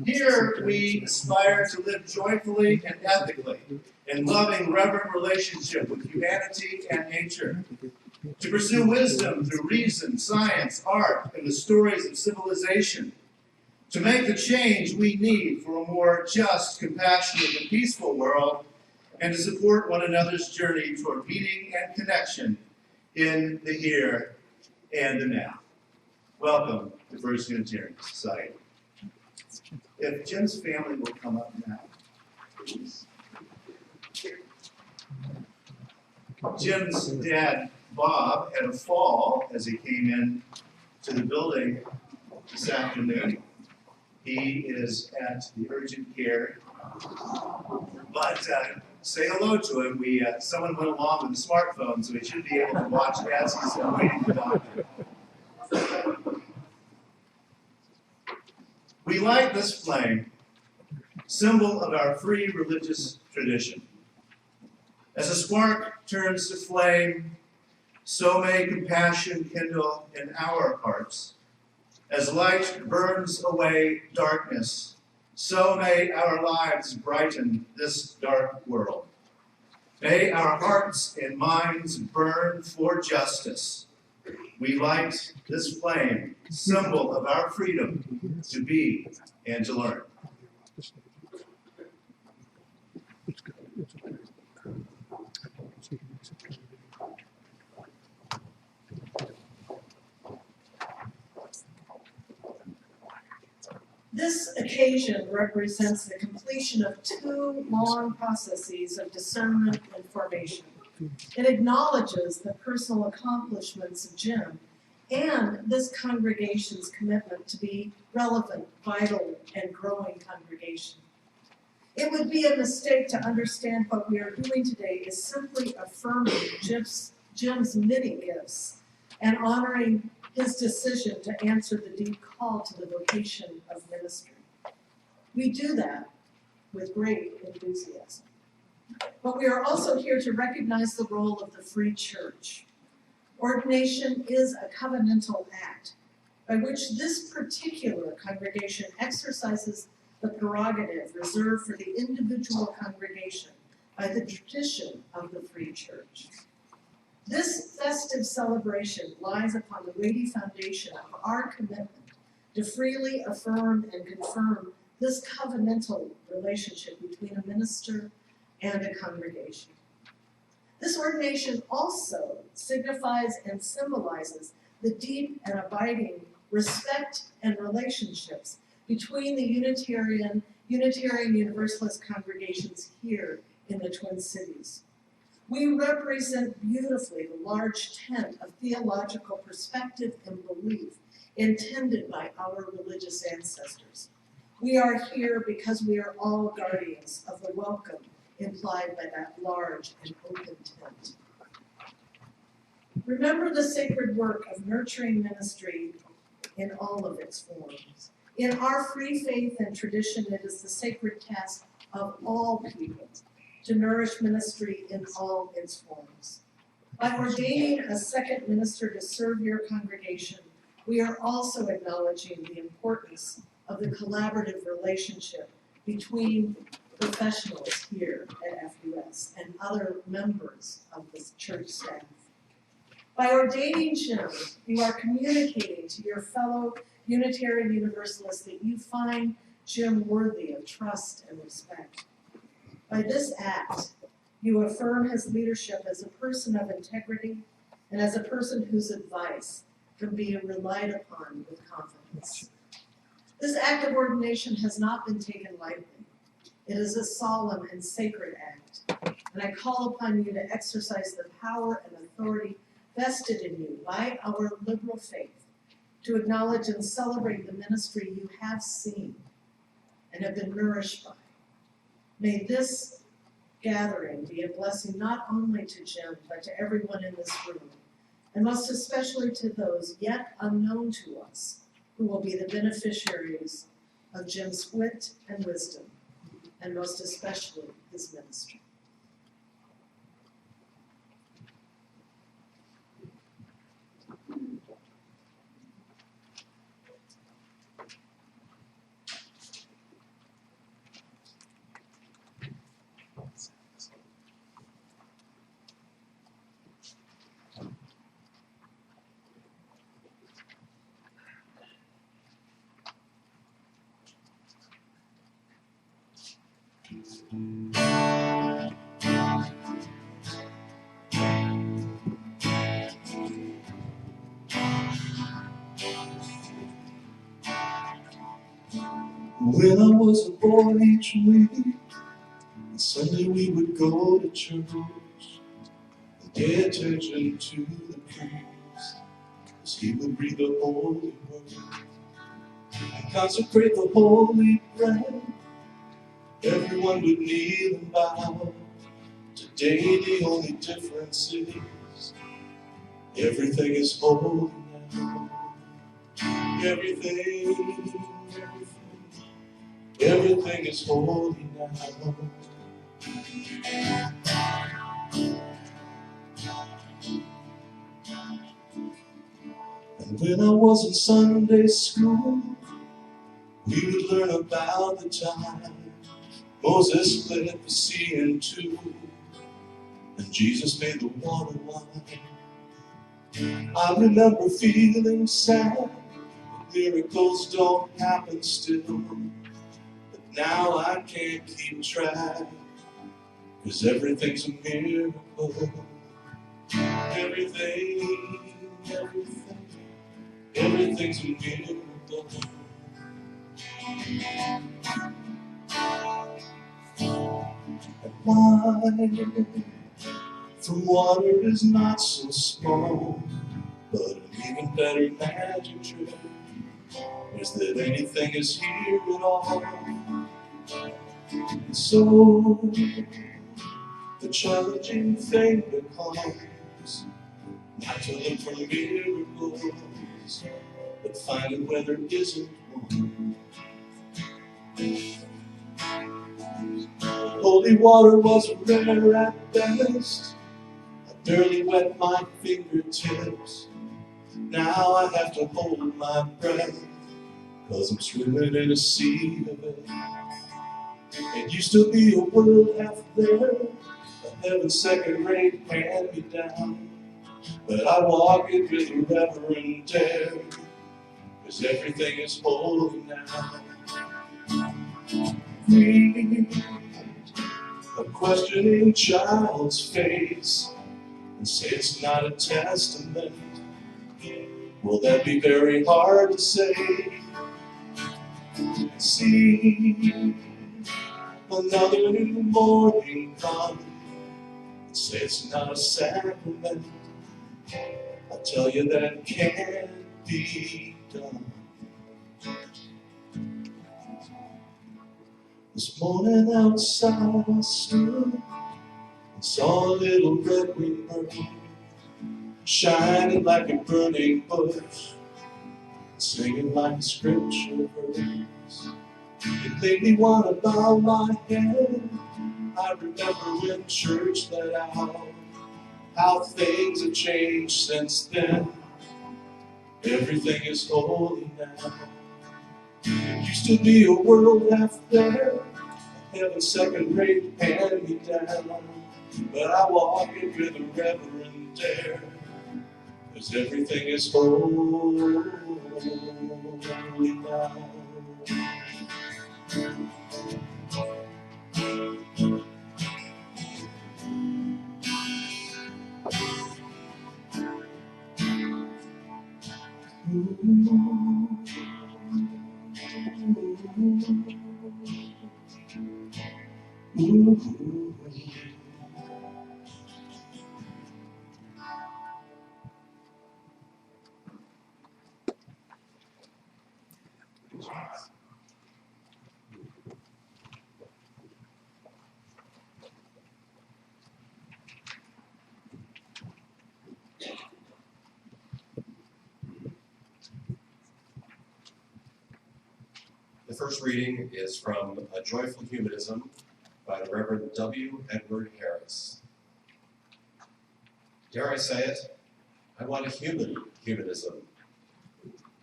Here we aspire to live joyfully and ethically in loving, reverent relationship with humanity and nature, to pursue wisdom through reason, science, art, and the stories of civilization, to make the change we need for a more just, compassionate, and peaceful world, and to support one another's journey toward meaning and connection in the here and the now. Welcome to First Unitarian Society. If Jim's family will come up now, please. Jim's dad, Bob, had a fall as he came in to the building this afternoon. He is at the urgent care, but say hello to him. Someone went along with a smartphone, so he should be able to watch as he's waiting for the doctor. We light this flame, symbol of our free religious tradition. As a spark turns to flame, so may compassion kindle in our hearts. As light burns away darkness, so may our lives brighten this dark world. May our hearts and minds burn for justice. We light this flame, symbol of our freedom to be and to learn.
This occasion represents the completion of 2 long processes of discernment and formation. It acknowledges the personal accomplishments of Jim and this congregation's commitment to be relevant, vital, and growing congregation. It would be a mistake to understand what we are doing today is simply affirming Jim's many gifts and honoring his decision to answer the deep call to the vocation of ministry. We do that with great enthusiasm. But we are also here to recognize the role of the Free Church Ordination is a covenantal act by which this particular congregation exercises the prerogative reserved for the individual congregation by the tradition of the Free Church. This festive celebration lies upon the weighty foundation of our commitment to freely affirm and confirm this covenantal relationship between a minister and a congregation. This ordination also signifies and symbolizes the deep and abiding respect and relationships between the Unitarian Universalist congregations here in the Twin Cities. We represent beautifully the large tent of theological perspective and belief intended by our religious ancestors. We are here because we are all guardians of the welcome implied by that large and open tent. Remember the sacred work of nurturing ministry in all of its forms. In our free faith and tradition, it is the sacred task of all people to nourish ministry in all its forms. By ordaining a second minister to serve your congregation, we are also acknowledging the importance of the collaborative relationship between professionals here at FUS and other members of the church staff. By ordaining Jim, you are communicating to your fellow Unitarian Universalists that you find Jim worthy of trust and respect. By this act, you affirm his leadership as a person of integrity and as a person whose advice can be relied upon with confidence. This act of ordination has not been taken lightly. It is a solemn and sacred act, and I call upon you to exercise the power and authority vested in you by our liberal faith to acknowledge and celebrate the ministry you have seen and have been nourished by. May this gathering be a blessing not only to Jim, but to everyone in this room, and most especially to those yet unknown to us who will be the beneficiaries of Jim's wit and wisdom, and most especially his ministry.
When I was a boy each week, and Sunday we would go to church and pay attention to the priest, as he would read the holy word and consecrate the holy bread. Everyone would kneel and bow. Today the only difference is everything is holy now. Everything is holy now. And when I was in Sunday school, we would learn about the time Moses split the sea in two, and Jesus made the water wine. I remember feeling sad that miracles don't happen still, but now I can't keep track, 'cause everything's a miracle. Everything's a miracle. And wine from water is not so small, but an even better magic trick is that anything is here at all. And so the challenging thing becomes not to look for miracles, but finding where there isn't one. Holy water was rare at best. I barely wet my fingertips. Now I have to hold my breath, 'cause I'm swimming in a sea of it. It used to be a world half there, a heaven's second-rate hand-me-down. But I walk it with a reverent dare, 'cause everything is holy now. Read a questioning child's face and say it's not a testament. Will that be very hard to say? See another new morning come and say it's not a sacrament. I tell you that can't be done. This morning outside I stood and saw a little red-winged bird shining like a burning bush, singing like a scripture verse. It made me want to bow my head. I remember in church that hour how things have changed since then. Everything is holy now. It used to be a world half there, heaven's second-rate hand-me-down. But I walk it with a reverent dare, 'cause everything is holy now.
The first reading is from A Joyful Humanism by the Reverend W. Edward Harris. Dare I say it? I want a human humanism.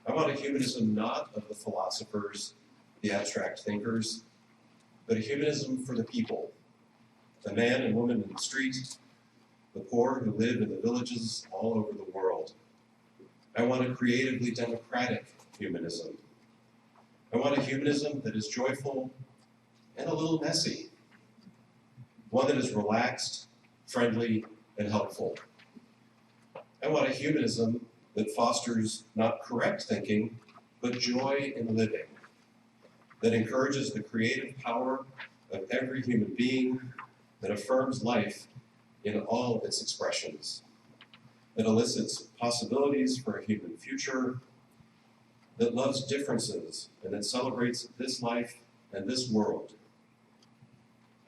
I want a humanism not of the philosophers, the abstract thinkers, but a humanism for the people, the man and woman in the street, the poor who live in the villages all over the world. I want a creatively democratic humanism. I want a humanism that is joyful and a little messy, one that is relaxed, friendly, and helpful. I want a humanism that fosters not correct thinking, but joy in living, that encourages the creative power of every human being, that affirms life in all its expressions, that elicits possibilities for a human future, that loves differences and that celebrates this life and this world.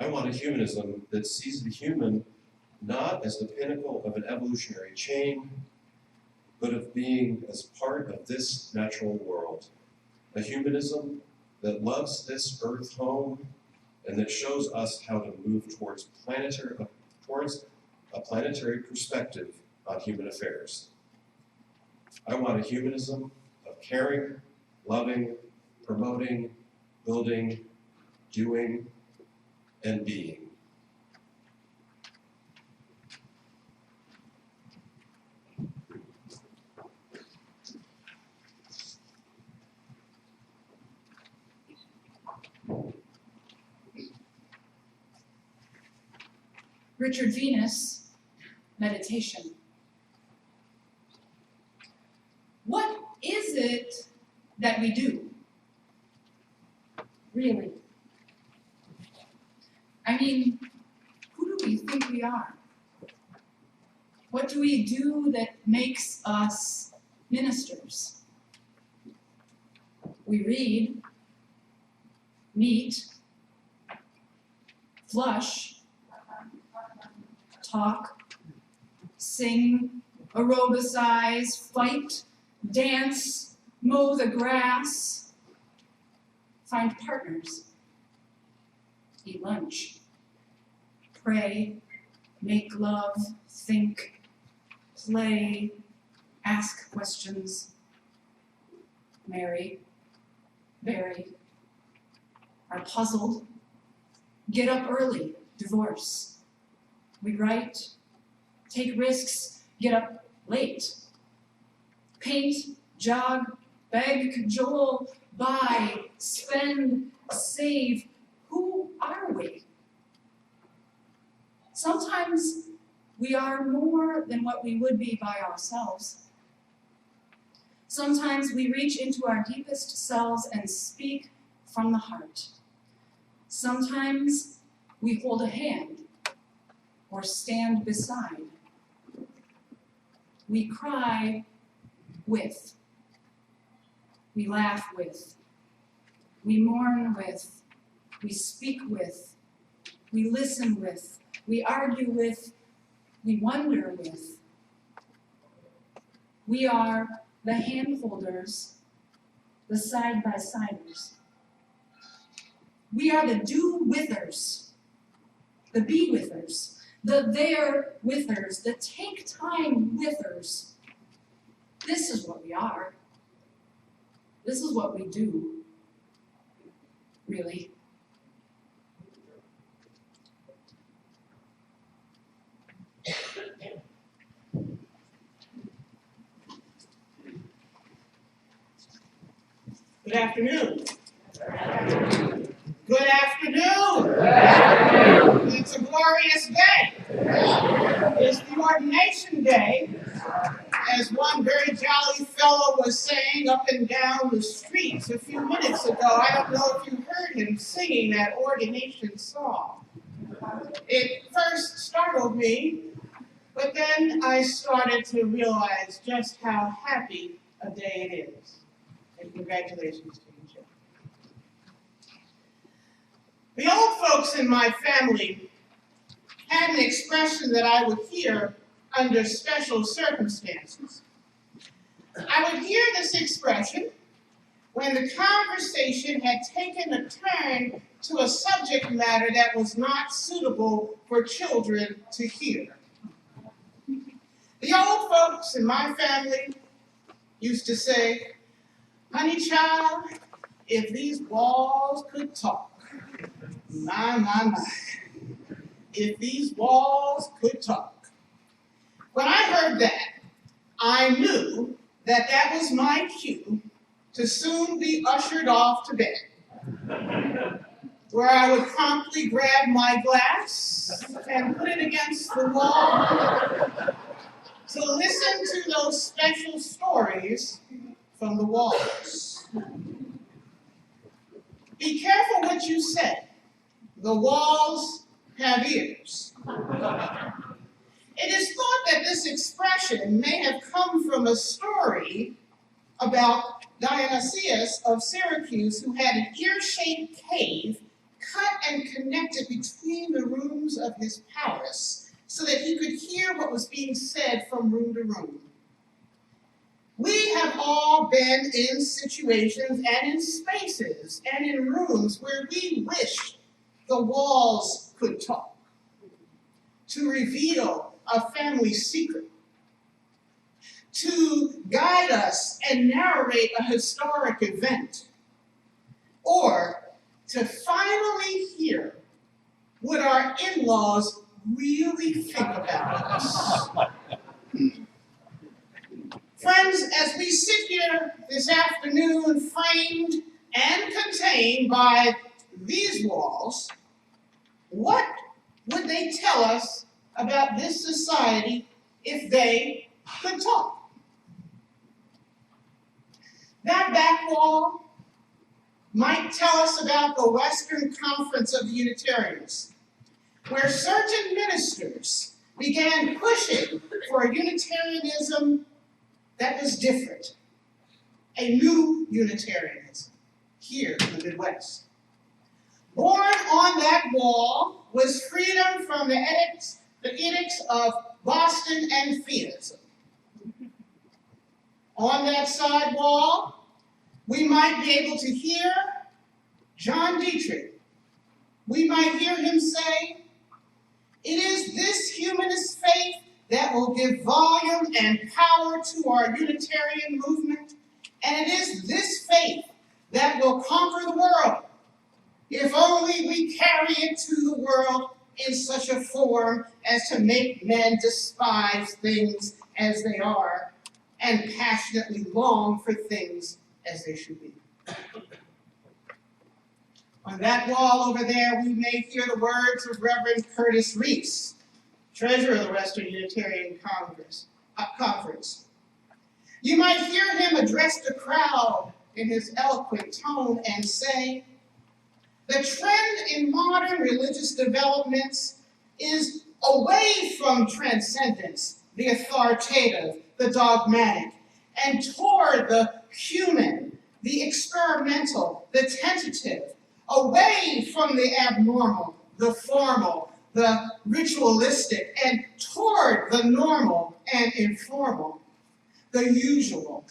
I want a humanism that sees the human not as the pinnacle of an evolutionary chain, but of being as part of this natural world. A humanism that loves this earth home and that shows us how to move towards a planetary perspective on human affairs. I want a humanism of caring, loving, promoting, building, doing, and being.
Richard Venus, meditation. What is it that we do? Really? I mean, who do we think we are? What do we do that makes us ministers? We read, meet, flush, talk, sing, aerobicize, fight, dance, mow the grass, find partners, eat lunch, pray, make love, think, play, ask questions, marry, bury, are puzzled, get up early, divorce. We write, take risks, get up late, paint, jog, beg, cajole, buy, spend, save. Who are we? Sometimes we are more than what we would be by ourselves. Sometimes we reach into our deepest selves and speak from the heart. Sometimes we hold a hand or stand beside. We cry with. We laugh with. We mourn with. We speak with. We listen with. We argue with. We wonder with. We are the hand-holders, the side-by-siders. We are the do-withers, the be-withers, the there-withers, the take-time-withers. This is what we are. This is what we do, really.
Good afternoon. Good afternoon. It's a glorious day. It's the ordination day, as one very jolly fellow was saying up and down the streets a few minutes ago. I don't know if you heard him singing that ordination song. It first startled me, but then I started to realize just how happy a day it is. And congratulations to you, Jim. The old folks in my family had an expression that I would hear under special circumstances. I would hear this expression when the conversation had taken a turn to a subject matter that was not suitable for children to hear. The old folks in my family used to say, "Honey child, if these walls could talk, my, if these walls could talk." When I heard that, I knew that that was my cue to soon be ushered off to bed, where I would promptly grab my glass and put it against the wall to listen to those special stories from the walls. Be careful what you say. The walls have ears. It is thought that this expression may have come from a story about Dionysius of Syracuse, who had an ear-shaped cave cut and connected between the rooms of his palace so that he could hear what was being said from room to room. We have all been in situations and in spaces and in rooms where we wished the walls could talk, to reveal a family secret, to guide us and narrate a historic event, or to finally hear what our in-laws really think about us. Friends, as we sit here this afternoon, framed and contained by these walls, what would they tell us about this society if they could talk? That back wall might tell us about the Western Conference of the Unitarians, where certain ministers began pushing for a Unitarianism that was different, a new Unitarianism here in the Midwest. Born on that wall was freedom from the edicts of Boston and theism. On that side wall, we might be able to hear John Dietrich. We might hear him say, It is this humanist faith that will give volume and power to our Unitarian movement, and it is this faith that will conquer the world, if only we carry it to the world in such a form as to make men despise things as they are and passionately long for things as they should be. On that wall over there, we may hear the words of Reverend Curtis Reese, treasurer of the Western Unitarian Conference. You might hear him address the crowd in his eloquent tone and say, the trend in modern religious developments is away from transcendence, the authoritative, the dogmatic, and toward the human, the experimental, the tentative, away from the abnormal, the formal, the ritualistic, and toward the normal and informal, the usual,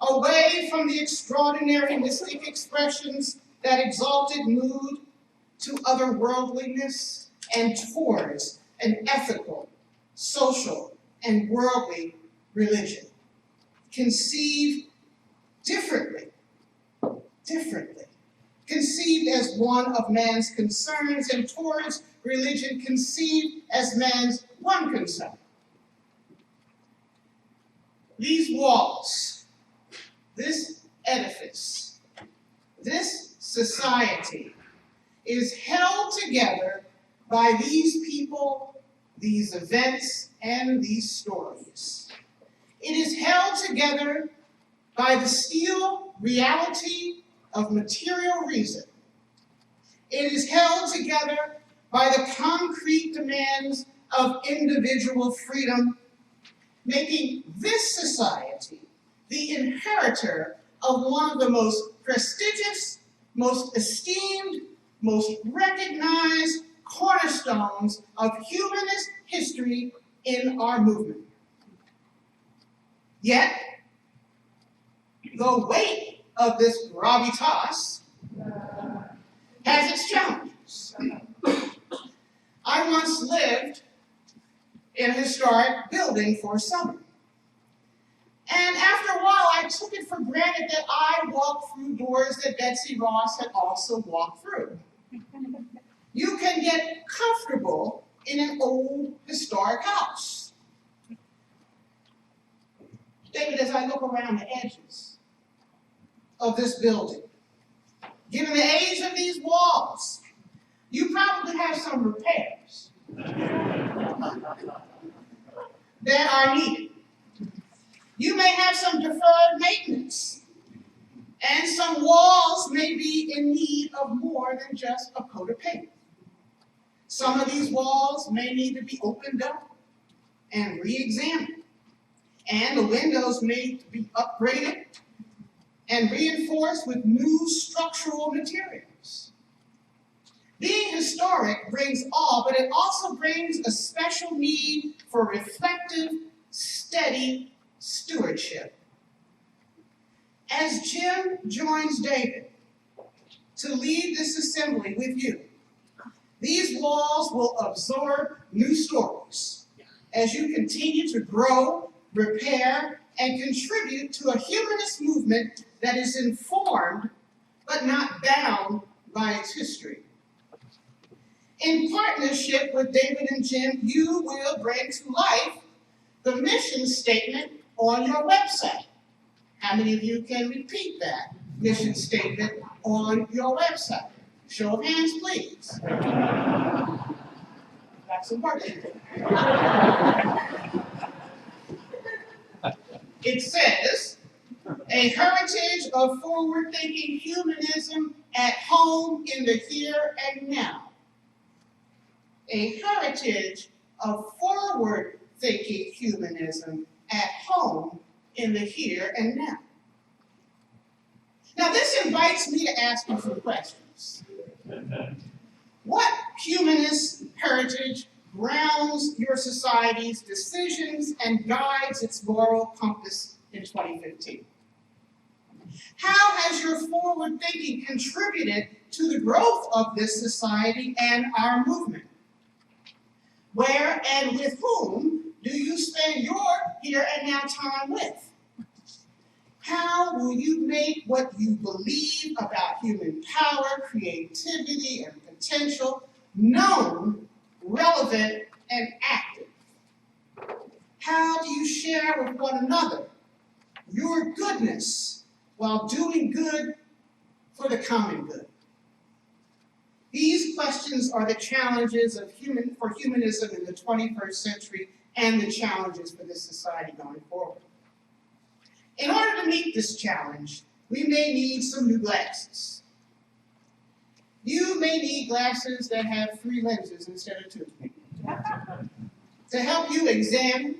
away from the extraordinary mystic expressions that exalted mood to otherworldliness and towards an ethical, social, and worldly religion. Conceived differently, conceived as one of man's concerns, and towards religion conceived as man's one concern. These walls, this edifice, this society is held together by these people, these events, and these stories. It is held together by the steel reality of material reason. It is held together by the concrete demands of individual freedom, making this society the inheritor of one of the most prestigious, most esteemed, most recognized cornerstones of humanist history in our movement. Yet, the weight of this gravitas has its challenges. I once lived in a historic building for a summer. And after a while, I took it for granted that I walked through doors that Betsy Ross had also walked through. You can get comfortable in an old historic house. David, as I look around the edges of this building, given the age of these walls, you probably have some repairs that are needed. You may have some deferred maintenance, and some walls may be in need of more than just a coat of paint. Some of these walls may need to be opened up and re-examined, and the windows may be upgraded and reinforced with new structural materials. Being historic brings awe, but it also brings a special need for reflective, steady stewardship. As Jim joins David to lead this assembly with you, these walls will absorb new stories as you continue to grow, repair, and contribute to a humanist movement that is informed but not bound by its history. In partnership with David and Jim, you will bring to life the mission statement on your website. How many of you can repeat that mission statement on your website? Show of hands, please. Got some work to do. It says, a heritage of forward-thinking humanism at home in the here and now. A heritage of forward-thinking humanism at home in the here and now. Now, this invites me to ask you some questions. What humanist heritage grounds your society's decisions and guides its moral compass in 2015? How has your forward thinking contributed to the growth of this society and our movement? Where and with whom do you spend your here and now time with? How will you make what you believe about human power, creativity, and potential known, relevant, and active? How do you share with one another your goodness while doing good for the common good? These questions are the challenges of humanism in the 21st century and the challenges for this society going forward. In order to meet this challenge, we may need some new glasses. You may need glasses that have 3 lenses instead of 2. To help you examine,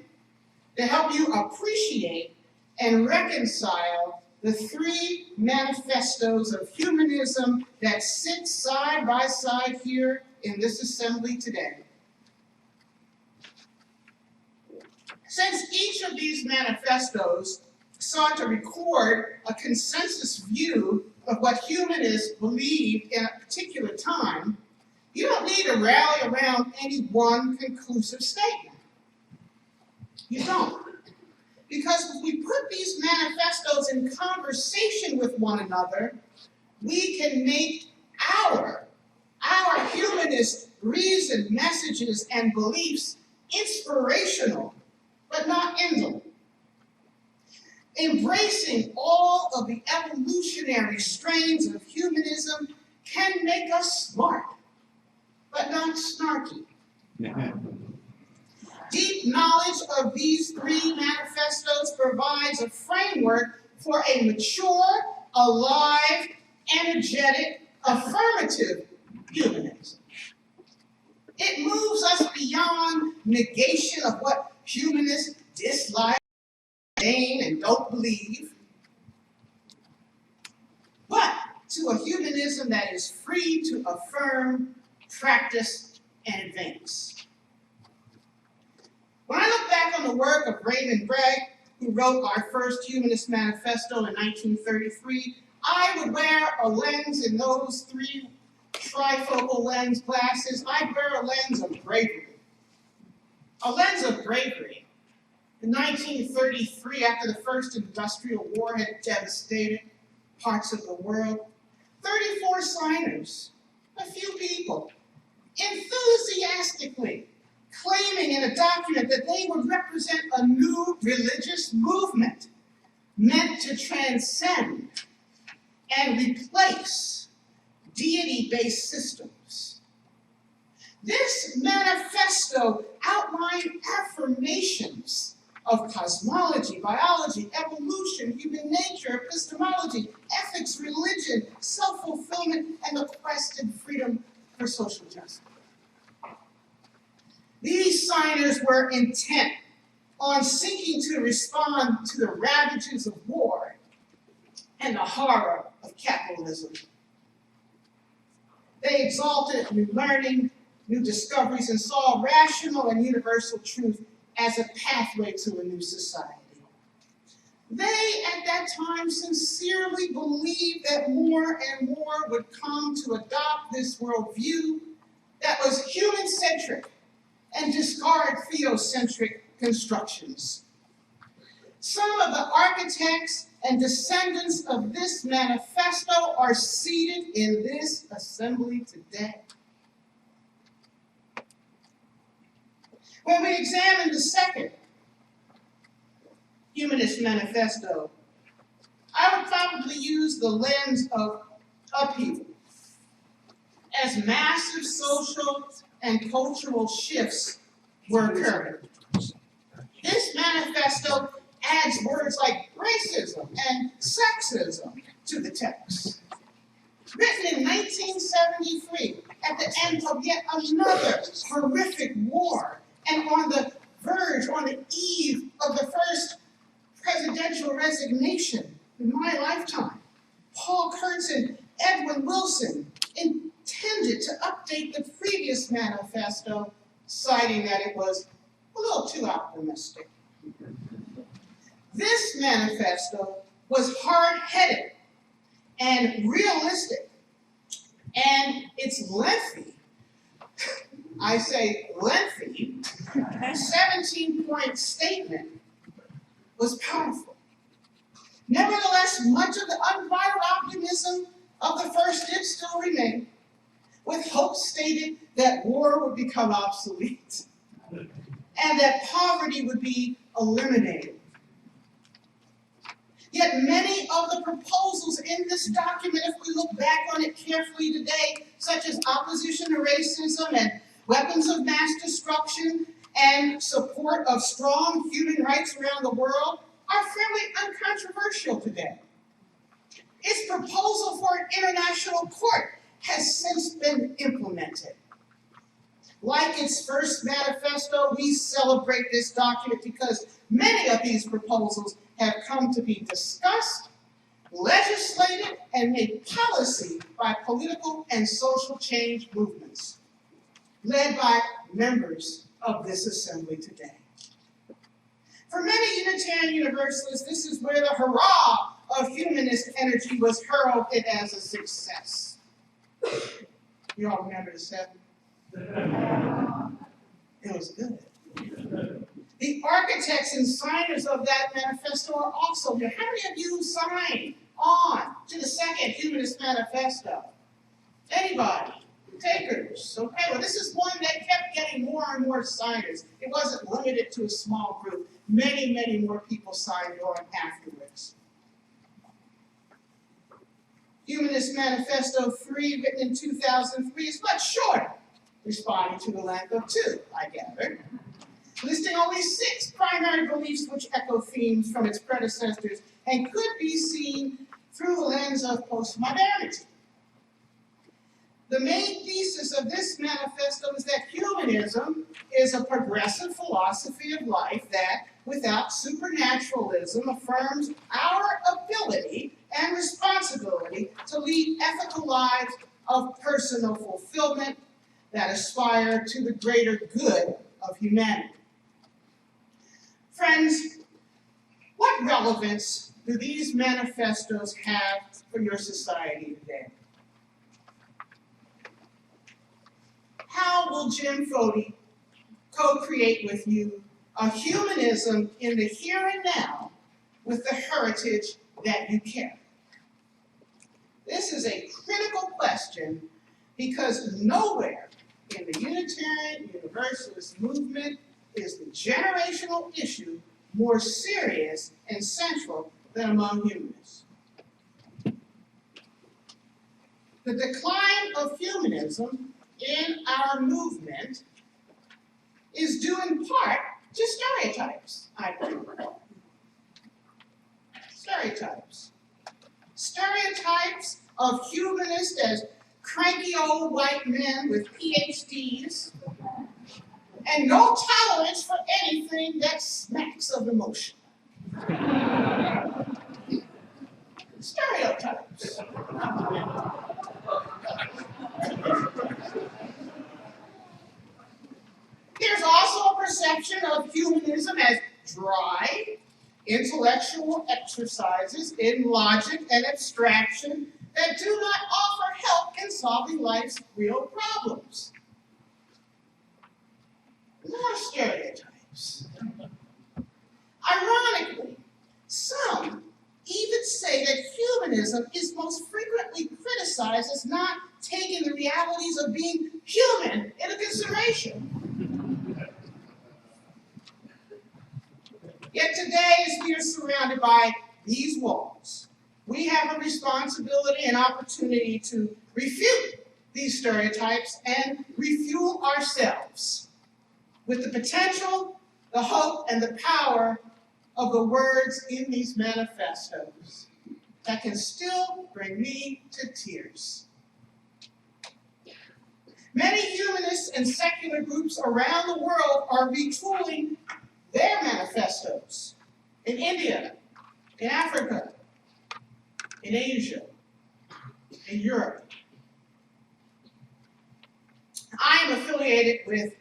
to help you appreciate and reconcile the 3 manifestos of humanism that sit side by side here in this assembly today. Since each of these manifestos sought to record a consensus view of what humanists believed in a particular time, you don't need to rally around any one conclusive statement. You don't. Because if we put these manifestos in conversation with one another, we can make our humanist reason, messages, and beliefs inspirational, but not indolent. Embracing all of the evolutionary strains of humanism can make us smart, but not snarky. Deep knowledge of these 3 manifestos provides a framework for a mature, alive, energetic, affirmative humanism. It moves us beyond negation of what humanists dislike, disdain, and don't believe, but to a humanism that is free to affirm, practice, and advance. When I look back on the work of Raymond Gregg, who wrote our first Humanist Manifesto in 1933, I would wear a lens in those 3 trifocal lens glasses. I'd wear a lens of bravery. A lens of bravery. In 1933, after the First Industrial War had devastated parts of the world, 34 signers, a few people, enthusiastically claiming in a document that they would represent a new religious movement meant to transcend and replace deity-based systems. This manifesto outlined affirmations of cosmology, biology, evolution, human nature, epistemology, ethics, religion, self-fulfillment, and the quest and freedom for social justice. These signers were intent on seeking to respond to the ravages of war and the horror of capitalism. They exalted new learning, new discoveries, and saw rational and universal truth as a pathway to a new society. They, at that time, sincerely believed that more and more would come to adopt this worldview that was human-centric and discard theocentric constructions. Some of the architects and descendants of this manifesto are seated in this assembly today. When we examine the second Humanist Manifesto, I would probably use the lens of upheaval, as massive social and cultural shifts were occurring. This manifesto adds words like racism and sexism to the text. Written in 1973, at the end of yet another horrific war, and on the verge, on the eve of the first presidential resignation in my lifetime, Paul Kurtz and Edwin Wilson intended to update the previous manifesto, citing that it was a little too optimistic. This manifesto was hard-headed and realistic, and it's lengthy. I say lengthy, 17-point statement was powerful. Nevertheless, much of the unbridled optimism of the first did still remain, with hope stated that war would become obsolete and that poverty would be eliminated. Yet many of the proposals in this document, if we look back on it carefully today, such as opposition to racism and weapons of mass destruction and support of strong human rights around the world, are fairly uncontroversial today. Its proposal for an international court has since been implemented. Like its first manifesto, we celebrate this document because many of these proposals have come to be discussed, legislated, and made policy by political and social change movements, led by members of this assembly today. For many Unitarian Universalists, this is where the hurrah of humanist energy was heralded as a success. You all remember the 7? It was good. The architects and signers of that manifesto are also here. How many of you signed on to the second Humanist Manifesto? Anybody? Takers. Okay, well, this is one that kept getting more and more signers. It wasn't limited to a small group. Many, many more people signed on afterwards. Humanist Manifesto 3, written in 2003, is much shorter, responding to the length of 2, I gather, listing only 6 primary beliefs which echo themes from its predecessors and could be seen through the lens of postmodernity. The main thesis of this manifesto is that humanism is a progressive philosophy of life that, without supernaturalism, affirms our ability and responsibility to lead ethical lives of personal fulfillment that aspire to the greater good of humanity. Friends, what relevance do these manifestos have for your society today? How will Jim Foti co-create with you a humanism in the here and now with the heritage that you carry? This is a critical question because nowhere in the Unitarian Universalist movement is the generational issue more serious and central than among humanists. The decline of humanism in our movement is due in part to stereotypes, I believe. Stereotypes. Stereotypes of humanists as cranky old white men with PhDs and no tolerance for anything that smacks of emotion. Stereotypes. There's also a perception of humanism as dry, intellectual exercises in logic and abstraction that do not offer help in solving life's real problems. More stereotypes. Ironically, some even say that humanism is most frequently criticized as not taking the realities of being human into consideration. Yet today, as we are surrounded by these walls, we have a responsibility and opportunity to refute these stereotypes and refuel ourselves with the potential, the hope, and the power of the words in these manifestos that can still bring me to tears. Many humanists and secular groups around the world are retooling their manifestos in India, in Africa, in Asia, in Europe. I am affiliated with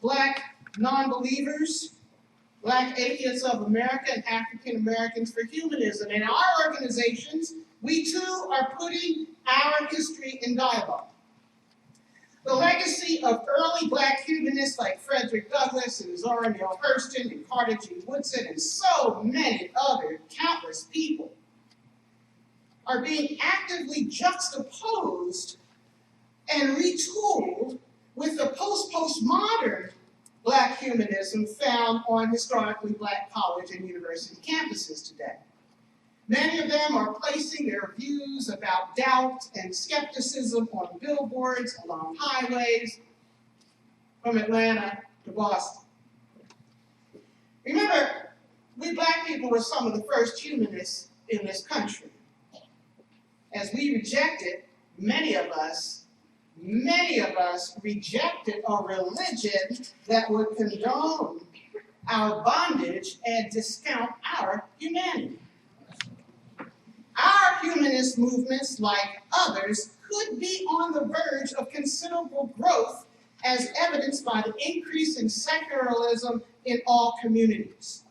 Black non-believers, Black Atheists of America, and African Americans for Humanism. In our organizations, we too are putting our history in dialogue. The legacy of early Black humanists like Frederick Douglass and Zora Neale Hurston and Carter G. Woodson and so many other countless people are being actively juxtaposed and retooled with the post-postmodern Black humanism found on historically Black college and university campuses today. Many of them are placing their views about doubt and skepticism on billboards along highways from Atlanta to Boston. Remember, we Black people were some of the first humanists in this country. As we rejected, many of us rejected a religion that would condone our bondage and discount our humanity. Our humanist movements, like others, could be on the verge of considerable growth as evidenced by the increase in secularism in all communities.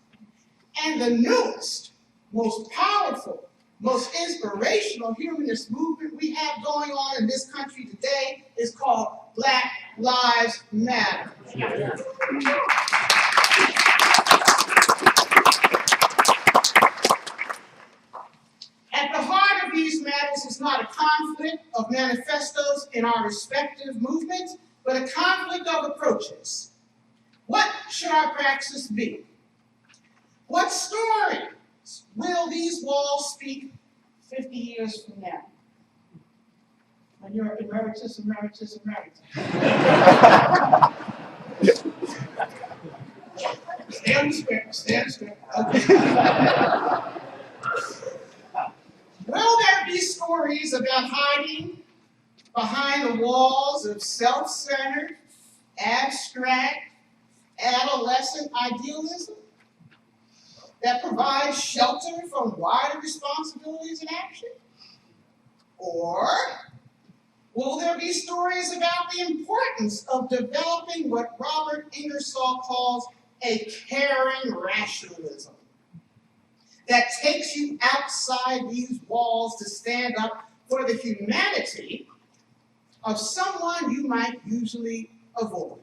And the newest, most powerful, most inspirational humanist movement we have going on in this country today is called Black Lives Matter. At the heart of these matters is not a conflict of manifestos in our respective movements, but a conflict of approaches. What should our praxis be? What stories will these walls speak 50 years from now? When you're emeritus. Stay on the script, Okay. Will there be stories about hiding behind the walls of self-centered, abstract, adolescent idealism that provides shelter from wider responsibilities and action? Or will there be stories about the importance of developing what Robert Ingersoll calls a caring rationalism that takes you outside these walls to stand up for the humanity of someone you might usually avoid?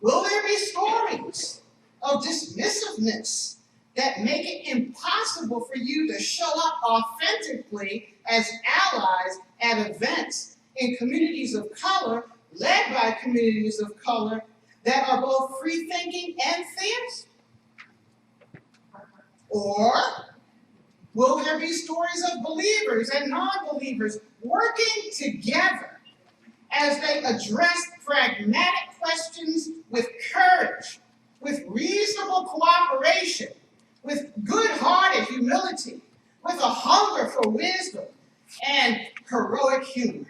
Will there be stories of dismissiveness that make it impossible for you to show up authentically as allies at events in communities of color, led by communities of color that are both free-thinking and theist? Or will there be stories of believers and non-believers working together as they address pragmatic questions with courage, with reasonable cooperation, with good-hearted humility, with a hunger for wisdom and heroic humor?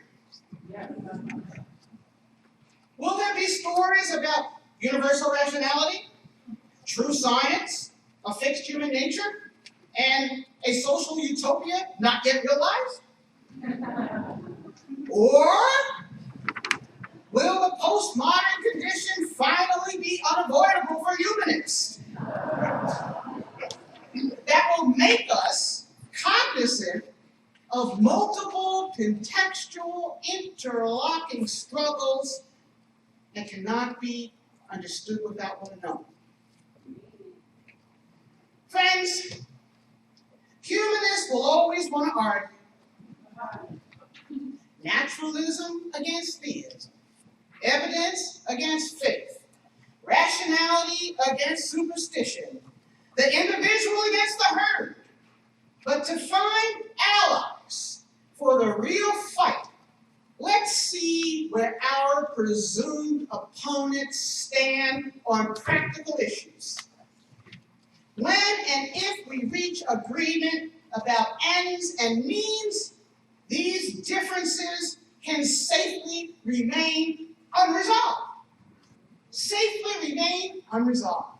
Will there be stories about universal rationality, true science, a fixed human nature, and a social utopia not yet realized? Or will the postmodern condition finally be unavoidable for humanists that will make us cognizant of multiple contextual interlocking struggles that cannot be understood without one another? Friends, humanists will always want to argue naturalism against theism, evidence against faith, rationality against superstition, the individual against the herd. But to find allies for the real fight, let's see where our presumed opponents stand on practical issues. When and if we reach agreement about ends and means, these differences can safely remain unresolved. Safely remain unresolved.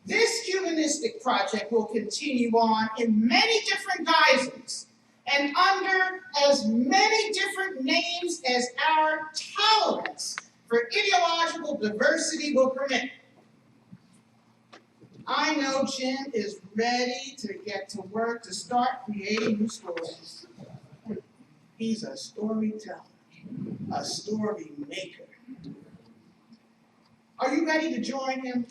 This humanistic project will continue on in many different guises and under as many different names as our tolerance for ideological diversity will permit. I know Jim is ready to get to work to start creating new stories. He's a storyteller. a story maker. Are you ready to join him?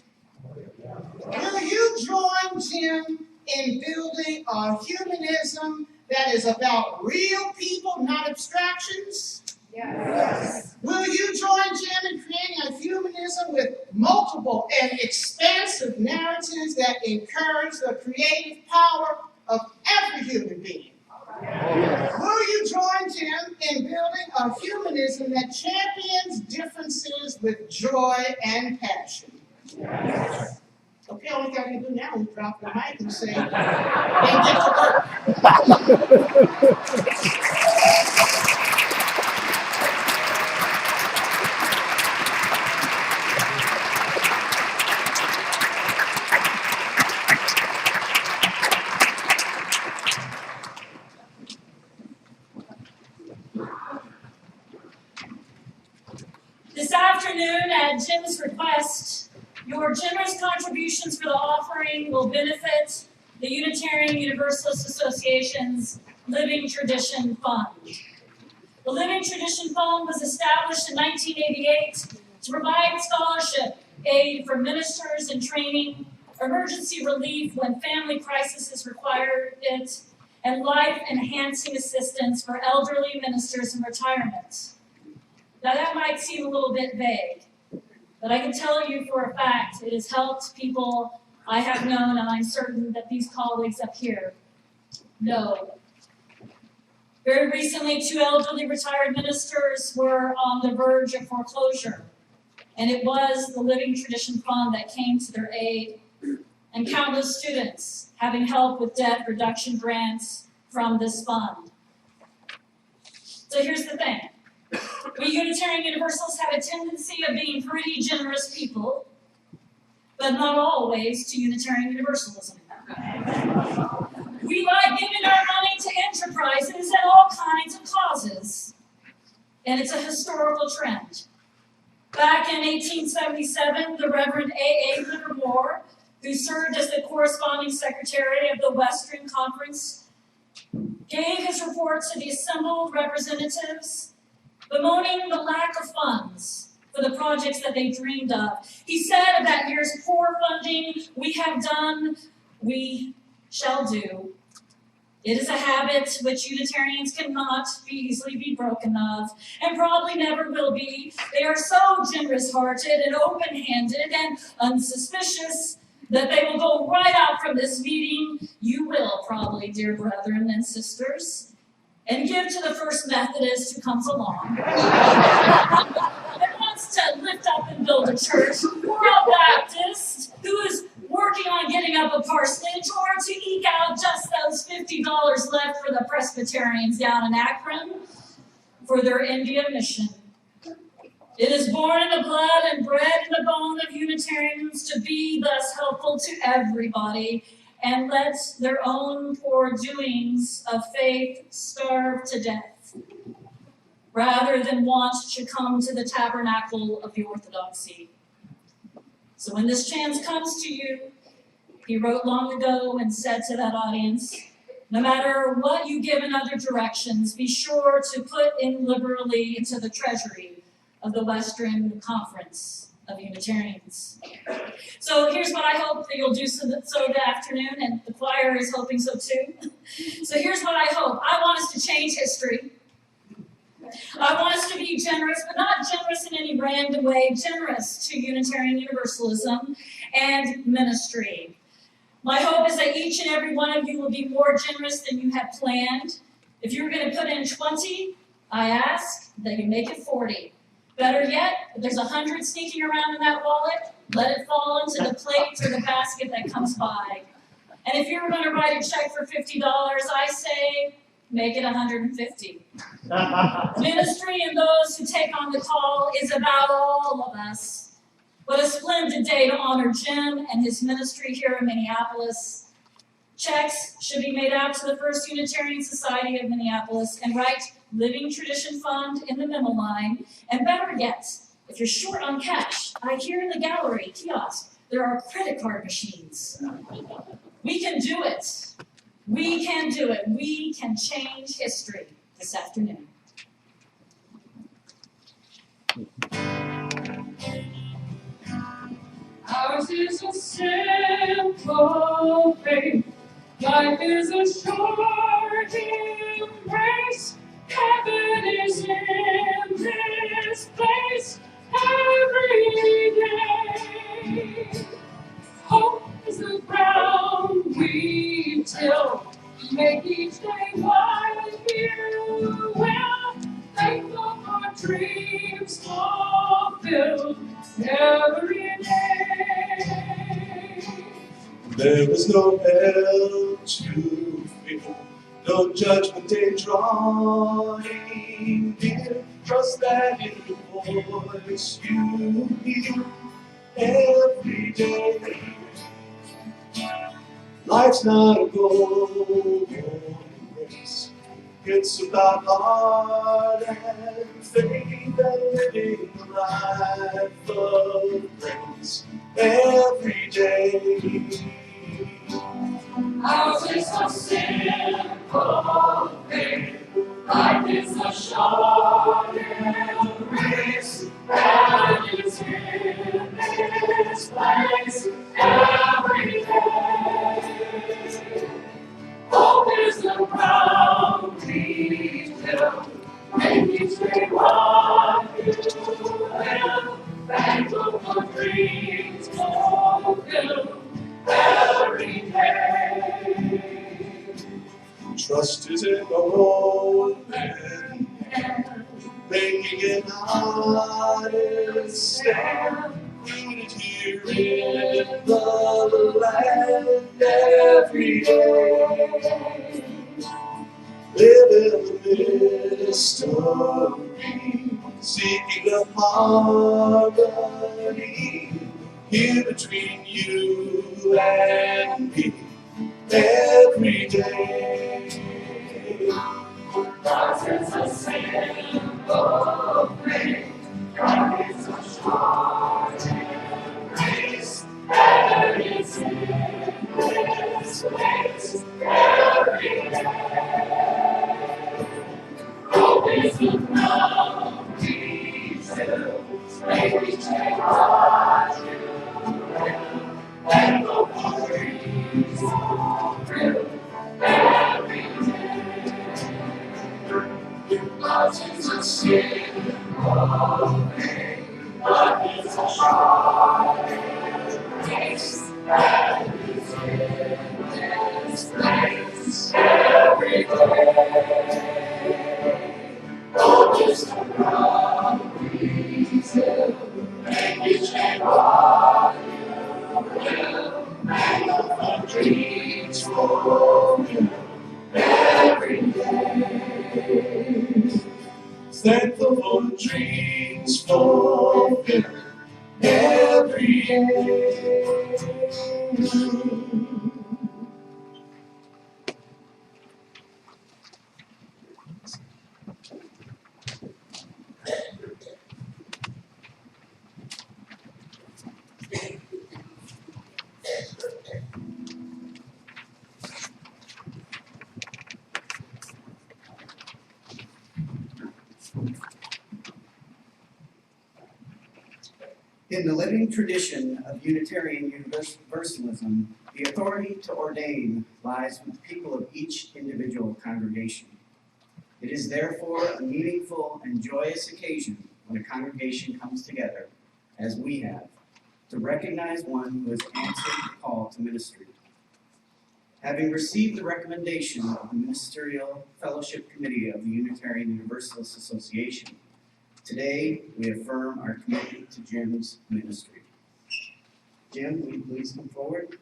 Will you join Jim in building a humanism that is about real people, not abstractions?
Yes.
Will you join Jim in creating a humanism with multiple and expansive narratives that encourage the creative power of every human being? Will you join Jim in building a humanism that champions differences with joy and passion? Yes. Okay, all we got to do now is drop the mic and say, and get to work.
This afternoon, at Jim's request, your generous contributions for the offering will benefit the Unitarian Universalist Association's Living Tradition Fund. The Living Tradition Fund was established in 1988 to provide scholarship aid for ministers in training, emergency relief when family crises require it, and life-enhancing assistance for elderly ministers in retirement. Now that might seem a little bit vague, but I can tell you for a fact it has helped people I have known, and I'm certain that these colleagues up here know. Very recently, 2 elderly retired ministers were on the verge of foreclosure, and it was the Living Tradition Fund that came to their aid, and countless students having help with debt reduction grants from this fund. So here's the thing. We Unitarian Universalists have a tendency of being pretty generous people, but not always to Unitarian Universalism. We like giving our money to enterprises and all kinds of causes, and it's a historical trend. Back in 1877, the Reverend A.A. Livermore, who served as the corresponding secretary of the Western Conference, gave his report to the assembled representatives, bemoaning the lack of funds for the projects that they dreamed of. He said of that year's poor funding, "We have done, we shall do. It is a habit which Unitarians cannot easily be broken of, and probably never will be. They are so generous-hearted and open-handed and unsuspicious that they will go right out from this meeting. You will probably, dear brethren and sisters, and give to the first Methodist who comes along and wants to lift up and build a church, or a Baptist who is working on getting up a parsonage, or to eke out just those $50 left for the Presbyterians down in Akron for their India mission. It is born in the blood and bred in the bone of Unitarians to be thus helpful to everybody, and let their own poor doings of faith starve to death, rather than want to come to the tabernacle of the orthodoxy. So when this chance comes to you," he wrote long ago and said to that audience, "no matter what you give in other directions, be sure to put in liberally into the treasury of the Western Conference of Unitarians." So here's what I hope that you'll do so the afternoon, and the choir is hoping so too. So here's what I hope. I want us to change history. I want us to be generous, but not generous in any random way, generous to Unitarian Universalism and ministry. My hope is that each and every one of you will be more generous than you had planned. If you're going to put in 20, I ask that you make it 40. Better yet, if there's 100 sneaking around in that wallet, let it fall into the plate or the basket that comes by. And if you're going to write a check for $50, I say, make it 150. Ministry and those who take on the call is about all of us. What a splendid day to honor Jim and his ministry here in Minneapolis. Checks should be made out to the First Unitarian Society of Minneapolis, and write Living Tradition Fund in the memo line. And better yet, if you're short on cash, I hear in the gallery kiosk, there are credit card machines. We can do it. We can do it. We can change history this afternoon. Ours is a simple faith. Life is a short embrace. Heaven is in this place every day. Hope is the ground we till. Make each day what you will. Thankful for dreams fulfilled every day.
There is no hell to fear, no judgment day drawing near. Trust that in the voice you hear every day. Life's not a golden race. It's about heart and faith and living a life of grace every day.
Ours is a simple faith. Life is a short race. Heaven is in this place every day. Hope is the ground we fill. Make each day what you will. Thankful for dreams fulfilled every day.
Trust is in the open hand, making it honest stand. Rooted here in the land every day. Live in the mystery, seeking a harmony here between you and me every day.
Ours is a simple faith. God is a short embrace. Heaven is in this place every day. Hope is the ground we fill. Make each day what you will. Thankful for dreams fulfilled every day. Ours is a simple faith. Life is a short race. Heaven is in this place every day. Hope is the ground we fill. Make each day what you will. Thankful for dreams fulfilled every day. Thankful for dreams fulfilled every day.
In the living tradition of Unitarian Universalism, the authority to ordain lies with the people of each individual congregation. It is therefore a meaningful and joyous occasion when a congregation comes together, as we have, to recognize one who has answered the call to ministry. Having received the recommendation of the Ministerial Fellowship Committee of the Unitarian Universalist Association, today we affirm our commitment to Jim's ministry. Jim, will you please come forward?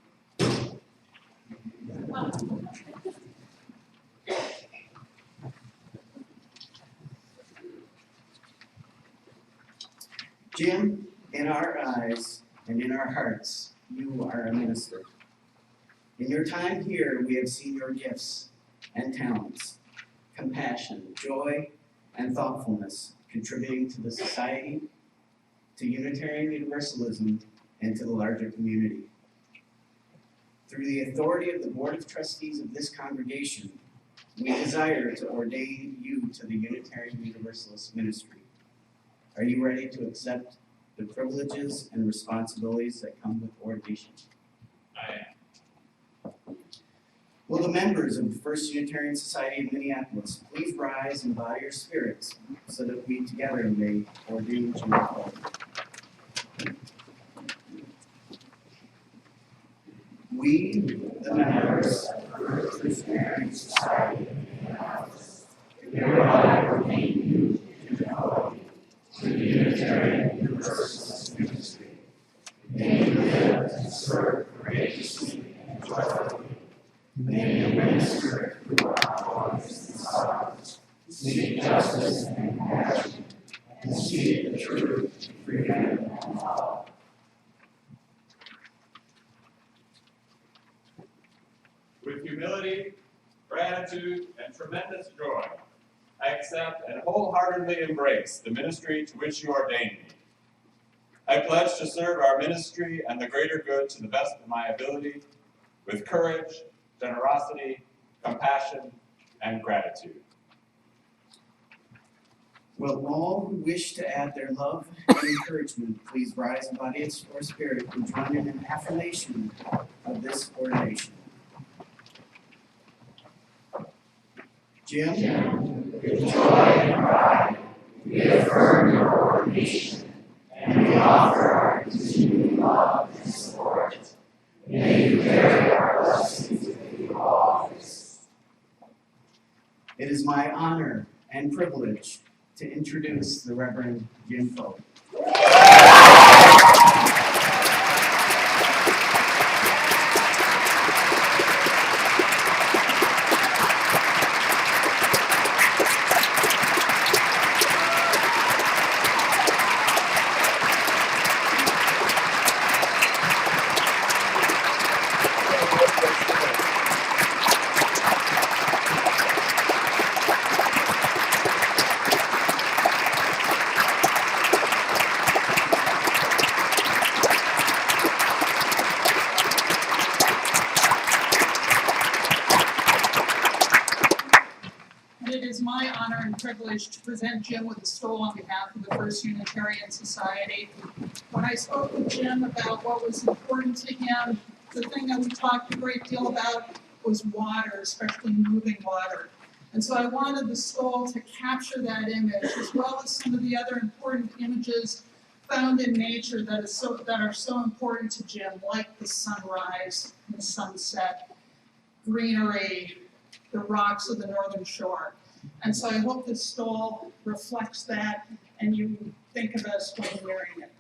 Jim, in our eyes and in our hearts, you are a minister. In your time here, we have seen your gifts and talents, compassion, joy, and thoughtfulness contributing to the society, to Unitarian Universalism, and to the larger community. Through the authority of the Board of Trustees of this congregation, we desire to ordain you to the Unitarian Universalist ministry. Are you ready to accept the privileges and responsibilities that come with ordination?
I am.
Will the members of the First Unitarian Society of Minneapolis please rise and bow your spirits so that we together may ordain Jim Foti. We, the members of the First Unitarian Society of Minneapolis, hereby ordain you, Jim Foti, to the Unitarian Universalist ministry. May you live and serve courageously and joyfully. May you minister through our joys and sorrows, seek justice and compassion, and seek the truth, freedom, and love.
With humility, gratitude, and tremendous joy, I accept and wholeheartedly embrace the ministry to which you ordained me. I pledge to serve our ministry and the greater good to the best of my ability, with courage, generosity, compassion, and gratitude.
Will all who wish to add their love and encouragement please rise in body or spirit and join in an affirmation of this ordination? Jim, with joy and pride, we affirm your ordination, and we offer our continued love and support. May you carry our blessings with you always. It is my honor and privilege to introduce the Reverend Jim Foti.
It is my honor and privilege to present Jim with a stole on behalf of the First Unitarian Society. When I spoke with Jim about what was important to him, the thing that we talked a great deal about was water, especially moving water. And so I wanted the stole to capture that image, as well as some of the other important images found in nature that are so important to Jim, like the sunrise, the sunset, greenery, the rocks of the northern shore. And so I hope this stole reflects that and you think of us when wearing it.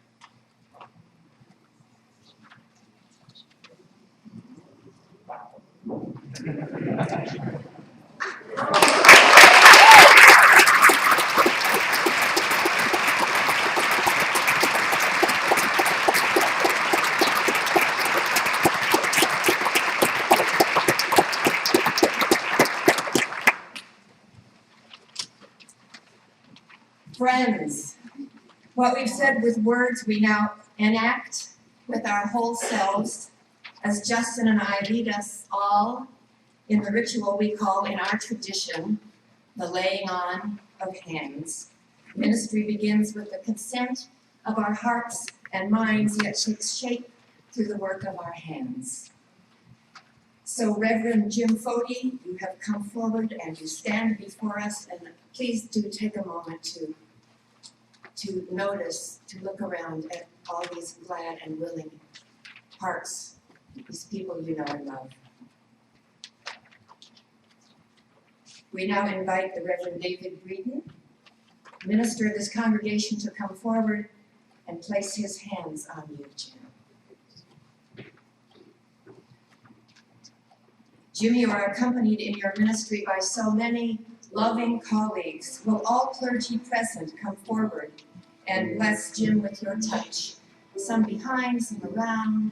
Friends, what we've said with words we now enact with our whole selves, as Justin and I lead us all in the ritual we call in our tradition the laying on of hands. Ministry begins with the consent of our hearts and minds, yet takes shape through the work of our hands. So Reverend Jim Foti, you have come forward and you stand before us, and please do take a moment to notice, to look around at all these glad and willing hearts, these people you know and love. We now invite the Reverend David Breeden, minister of this congregation, to come forward and place his hands on you, Jim. Jim, you are accompanied in your ministry by so many loving colleagues. Will all clergy present come forward and bless Jim with your touch? Some behind, some around.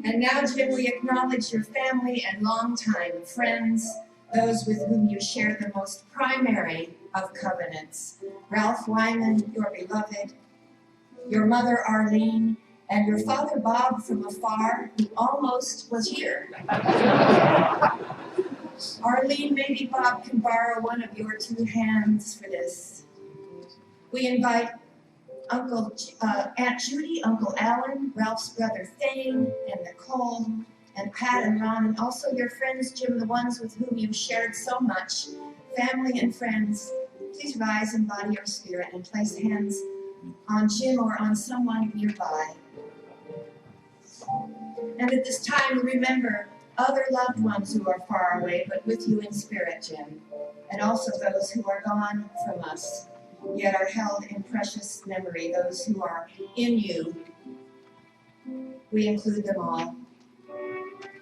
And now, Jim, we acknowledge your family and longtime friends, those with whom you share the most primary of covenants. Ralph Wyman, your beloved, your mother Arlene, and your father Bob from afar, who almost was here. Arlene, maybe Bob can borrow one of your two hands for this. We invite Aunt Judy, Uncle Alan, Ralph's brother Thane, and Nicole, and Pat and Ron, and also your friends, Jim, the ones with whom you've shared so much, family and friends. Please rise in body or spirit and place hands on Jim or on someone nearby. And at this time, remember other loved ones who are far away, but with you in spirit, Jim, and also those who are gone from us, yet are held in precious memory, those who are in you. We include them all.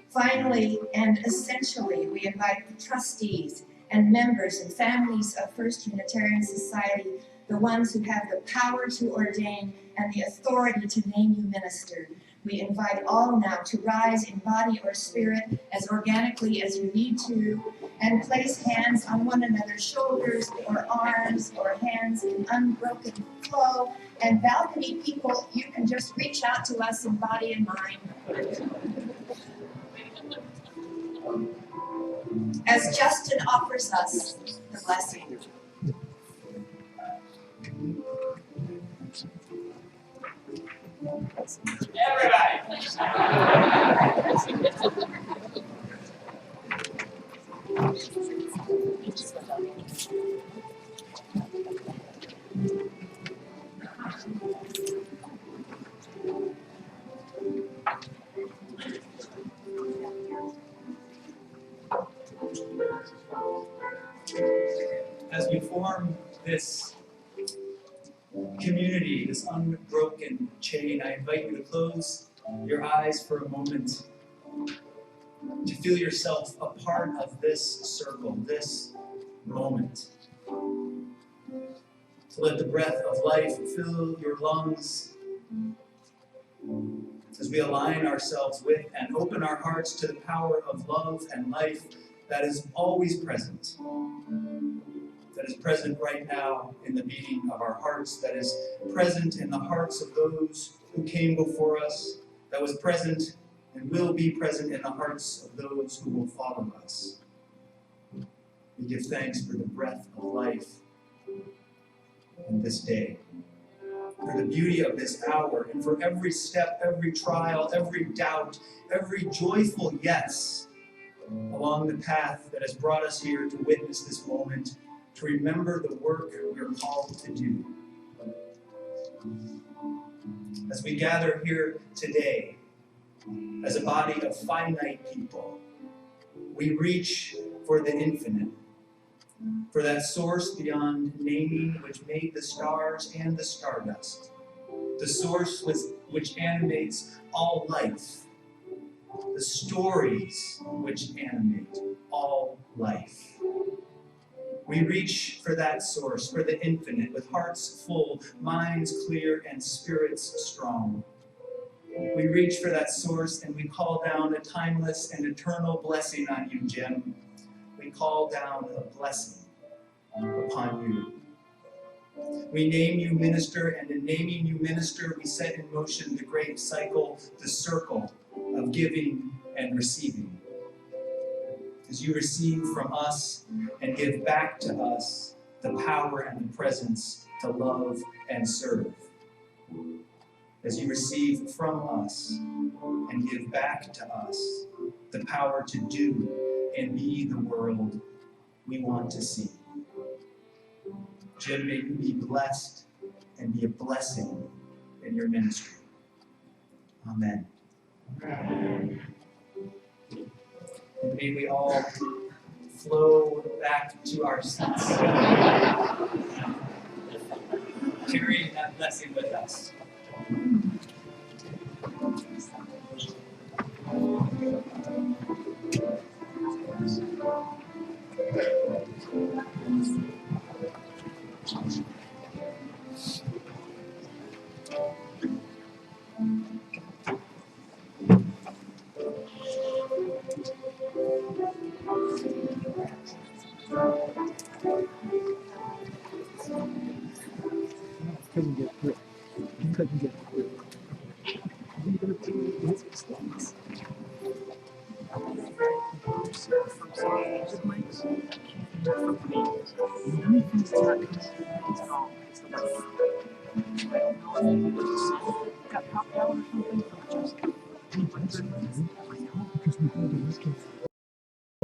Finally, and essentially, we invite the trustees and members and families of First Unitarian Society, the ones who have the power to ordain and the authority to name you minister. We invite all now to rise in body or spirit as organically as you need to, and place hands on one another's shoulders or arms or hands in unbroken flow. And balcony people, you can just reach out to us in body and mind. As Justin offers us the blessing.
As we form this community, this unbroken chain, I invite you to close your eyes for a moment, to feel yourself a part of this circle, this moment. To let the breath of life fill your lungs as we align ourselves with and open our hearts to the power of love and life that is always present. That is present right now in the beating of our hearts, that is present in the hearts of those who came before us, that was present and will be present in the hearts of those who will follow us. We give thanks for the breath of life in this day, for the beauty of this hour, and for every step, every trial, every doubt, every joyful yes along the path that has brought us here to witness this moment, to remember the work we are called to do. As we gather here today, as a body of finite people, we reach for the infinite, for that source beyond naming which made the stars and the stardust, the source which animates all life, the stories which animate all life. We reach for that source, for the infinite, with hearts full, minds clear, and spirits strong. We reach for that source and we call down a timeless and eternal blessing on you, Jim. We call down a blessing upon you. We name you minister, and in naming you minister, we set in motion the great cycle, the circle of giving and receiving. As you receive from us and give back to us the power and the presence to love and serve. As you receive from us and give back to us the power to do and be the world we want to see. Jim, may you be blessed and be a blessing in your ministry. Amen. And may we all flow back to our seats, carrying that blessing with us.
Couldn't get through. Couldn't
ways. Anything that's not connected at all is the right I don't know, maybe there's a sign that got popped out or something, but just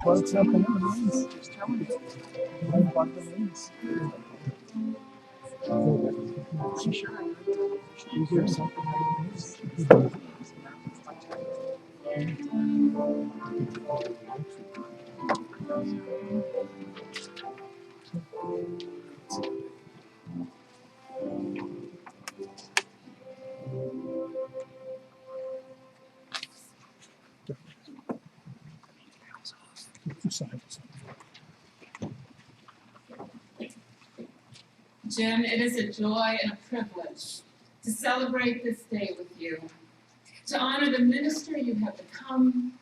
What's up in the lanes?
just telling you.
One bug the lanes.
She sure I heard
You hear something like this?
Jim, it is a joy and a privilege to celebrate this day with you, to honor the minister you have become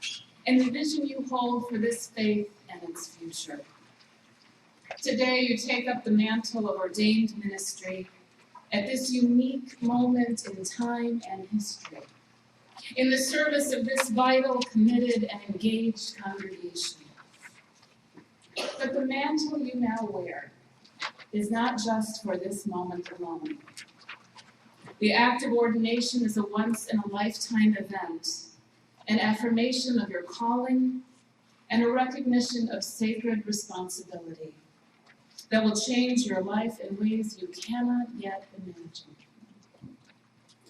and the vision you hold for this faith and its future. Today, you take up the mantle of ordained ministry at this unique moment in time and history, in the service of this vital, committed, and engaged congregation. But the mantle you now wear is not just for this moment alone. The act of ordination is a once-in-a-lifetime event, an affirmation of your calling, and a recognition of sacred responsibility that will change your life in ways you cannot yet imagine.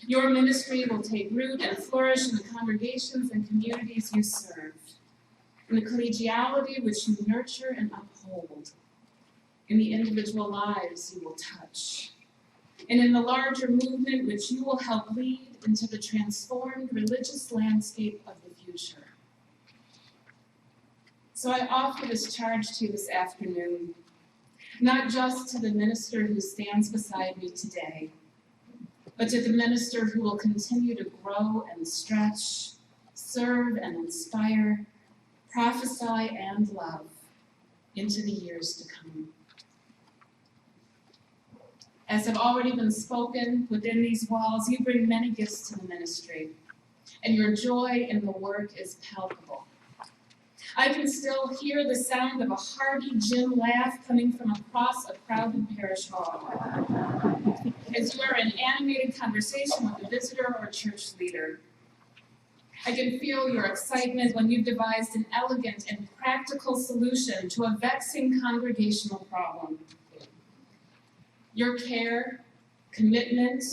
Your ministry will take root and flourish in the congregations and communities you serve, in the collegiality which you nurture and uphold, in the individual lives you will touch, and in the larger movement which you will help lead into the transformed religious landscape of the future. So I offer this charge to you this afternoon, not just to the minister who stands beside me today, but to the minister who will continue to grow and stretch, serve and inspire, prophesy and love into the years to come. As have already been spoken within these walls, you bring many gifts to the ministry, and your joy in the work is palpable. I can still hear the sound of a hearty Jim laugh coming from across a crowded parish hall, as you are in animated conversation with a visitor or church leader. I can feel your excitement when you've devised an elegant and practical solution to a vexing congregational problem. Your care, commitment,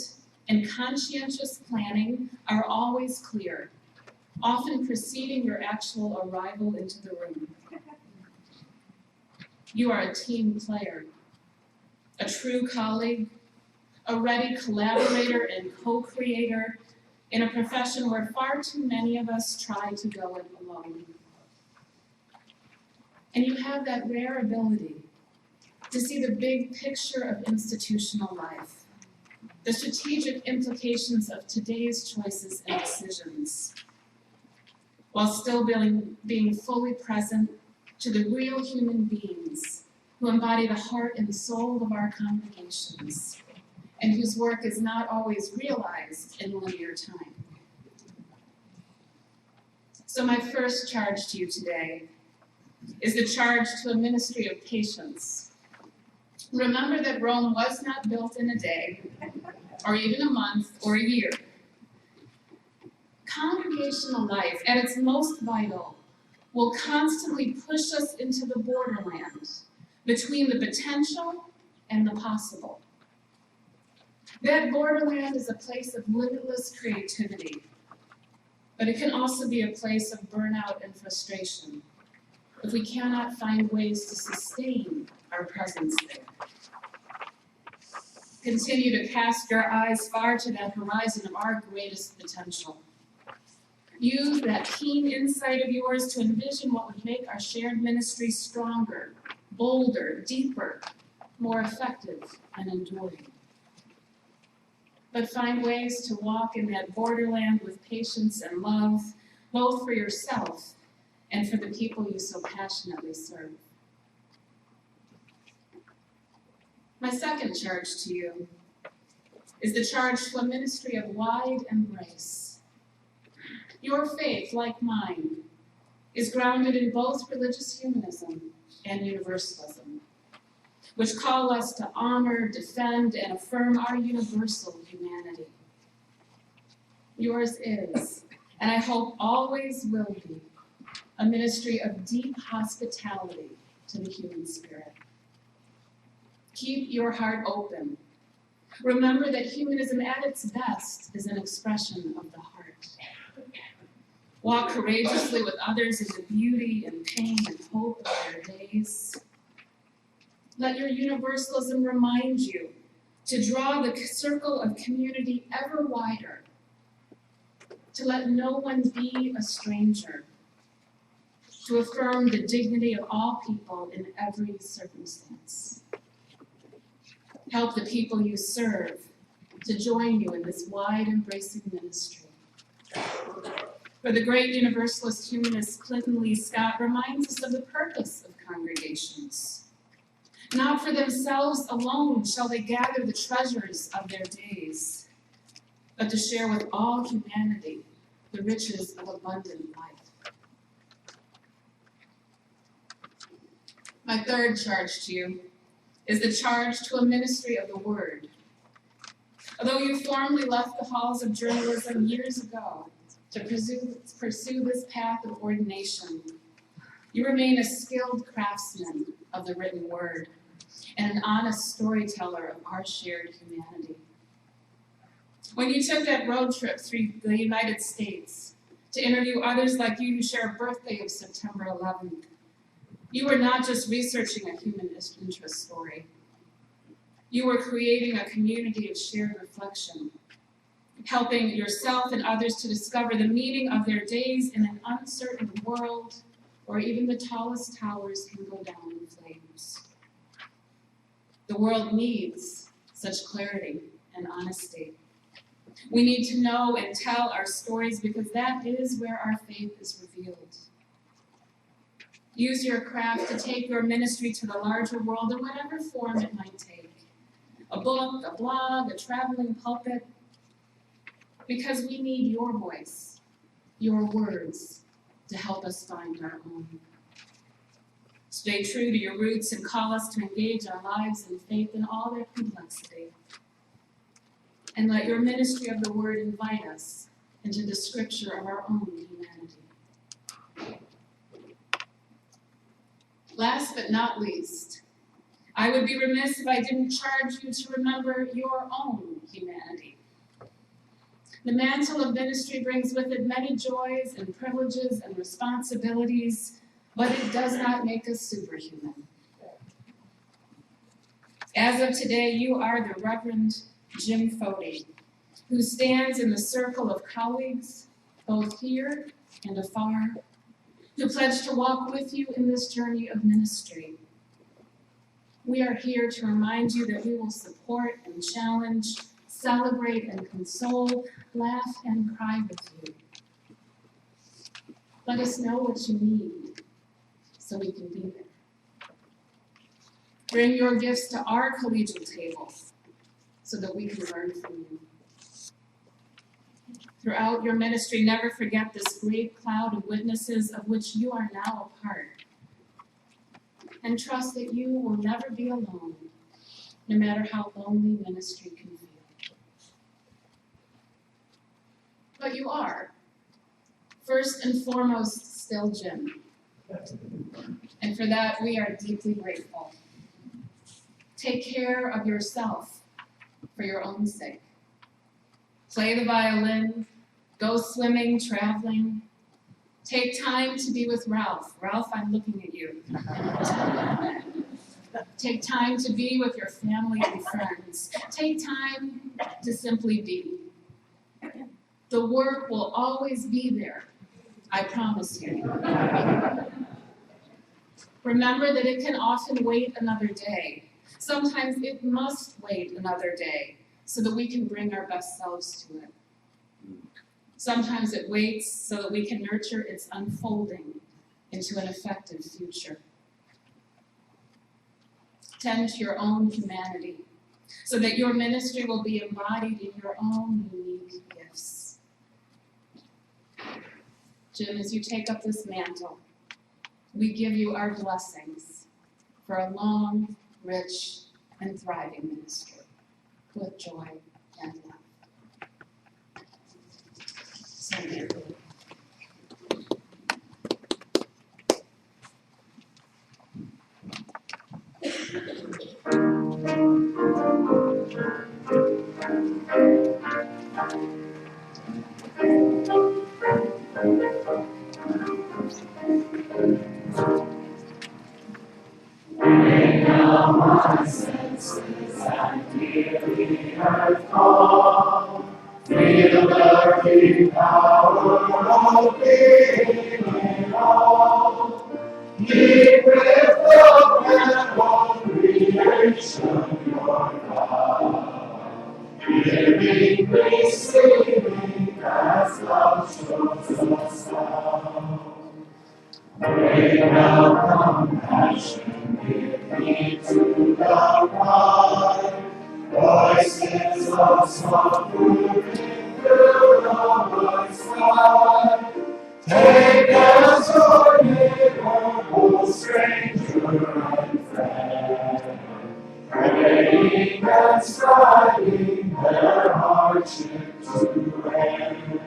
and conscientious planning are always clear, often preceding your actual arrival into the room. You are a team player, a true colleague, a ready collaborator and co-creator in a profession where far too many of us try to go it alone. And you have that rare ability to see the big picture of institutional life, the strategic implications of today's choices and decisions, while still being fully present to the real human beings who embody the heart and soul of our congregations, and whose work is not always realized in linear time. So my first charge to you today is the charge to a ministry of patience. Remember that Rome was not built in a day, or even a month, or a year. Congregational life, at its most vital, will constantly push us into the borderland between the potential and the possible. That borderland is a place of limitless creativity, but it can also be a place of burnout and frustration if we cannot find ways to sustain our presence there. Continue to cast your eyes far to that horizon of our greatest potential. Use that keen insight of yours to envision what would make our shared ministry stronger, bolder, deeper, more effective, and enduring. But find ways to walk in that borderland with patience and love, both for yourself and for the people you so passionately serve. My second charge to you is the charge to a ministry of wide embrace. Your faith, like mine, is grounded in both religious humanism and Universalism, which call us to honor, defend, and affirm our universal humanity. Yours is, and I hope always will be, a ministry of deep hospitality to the human spirit. Keep your heart open. Remember that humanism at its best is an expression of the heart. Walk courageously with others in the beauty and pain and hope of their days. Let your universalism remind you to draw the circle of community ever wider, to let no one be a stranger, to affirm the dignity of all people in every circumstance. Help the people you serve to join you in this wide embracing ministry. For the great universalist humanist Clinton Lee Scott reminds us of the purpose of congregations. Not for themselves alone shall they gather the treasures of their days, but to share with all humanity the riches of abundant life. My third charge to you is the charge to a ministry of the word. Although you formally left the halls of journalism years ago to pursue this path of ordination, you remain a skilled craftsman of the written word and an honest storyteller of our shared humanity. When you took that road trip through the United States to interview others like you who share a birthday of September 11th, you were not just researching a human interest story. You were creating a community of shared reflection, helping yourself and others to discover the meaning of their days in an uncertain world where even the tallest towers can go down in flames. The world needs such clarity and honesty. We need to know and tell our stories because that is where our faith is revealed. Use your craft to take your ministry to the larger world in whatever form it might take. A book, a blog, a traveling pulpit. Because we need your voice, your words, to help us find our own. Stay true to your roots and call us to engage our lives in faith in all their complexity. And let your ministry of the word invite us into the scripture of our own humanity. Last but not least, I would be remiss if I didn't charge you to remember your own humanity. The mantle of ministry brings with it many joys and privileges and responsibilities, but it does not make us superhuman. As of today, you are the Reverend Jim Foti, who stands in the circle of colleagues, both here and afar, who pledge to walk with you in this journey of ministry. We are here to remind you that we will support and challenge, celebrate and console, laugh and cry with you. Let us know what you need so we can be there. Bring your gifts to our collegial table so that we can learn from you. Throughout your ministry, never forget this great cloud of witnesses of which you are now a part. And trust that you will never be alone, no matter how lonely ministry can feel. But you are, first and foremost, still Jim. And for that, we are deeply grateful. Take care of yourself for your own sake. Play the violin, go swimming, traveling. Take time to be with Ralph. Ralph, I'm looking at you. Take time to be with your family and friends. Take time to simply be. The work will always be there, I promise you. Remember that it can often wait another day. Sometimes it must wait another day so that we can bring our best selves to it. Sometimes it waits so that we can nurture its unfolding into an effective future. Tend to your own humanity so that your ministry will be embodied in your own unique gifts. Jim, as you take up this mantle, we give you our blessings for a long, rich, and thriving ministry with joy and love. So thank you.
My senses and hear the earth call, feel the deep power of being in all. Keep with the breath of creation your God, giving, receiving as love shows us how. Bring out compassion, give me to the cry. Voices of song moving through the night sky. Take as your neighbor, both stranger and friend, praying and striving their hardship to end.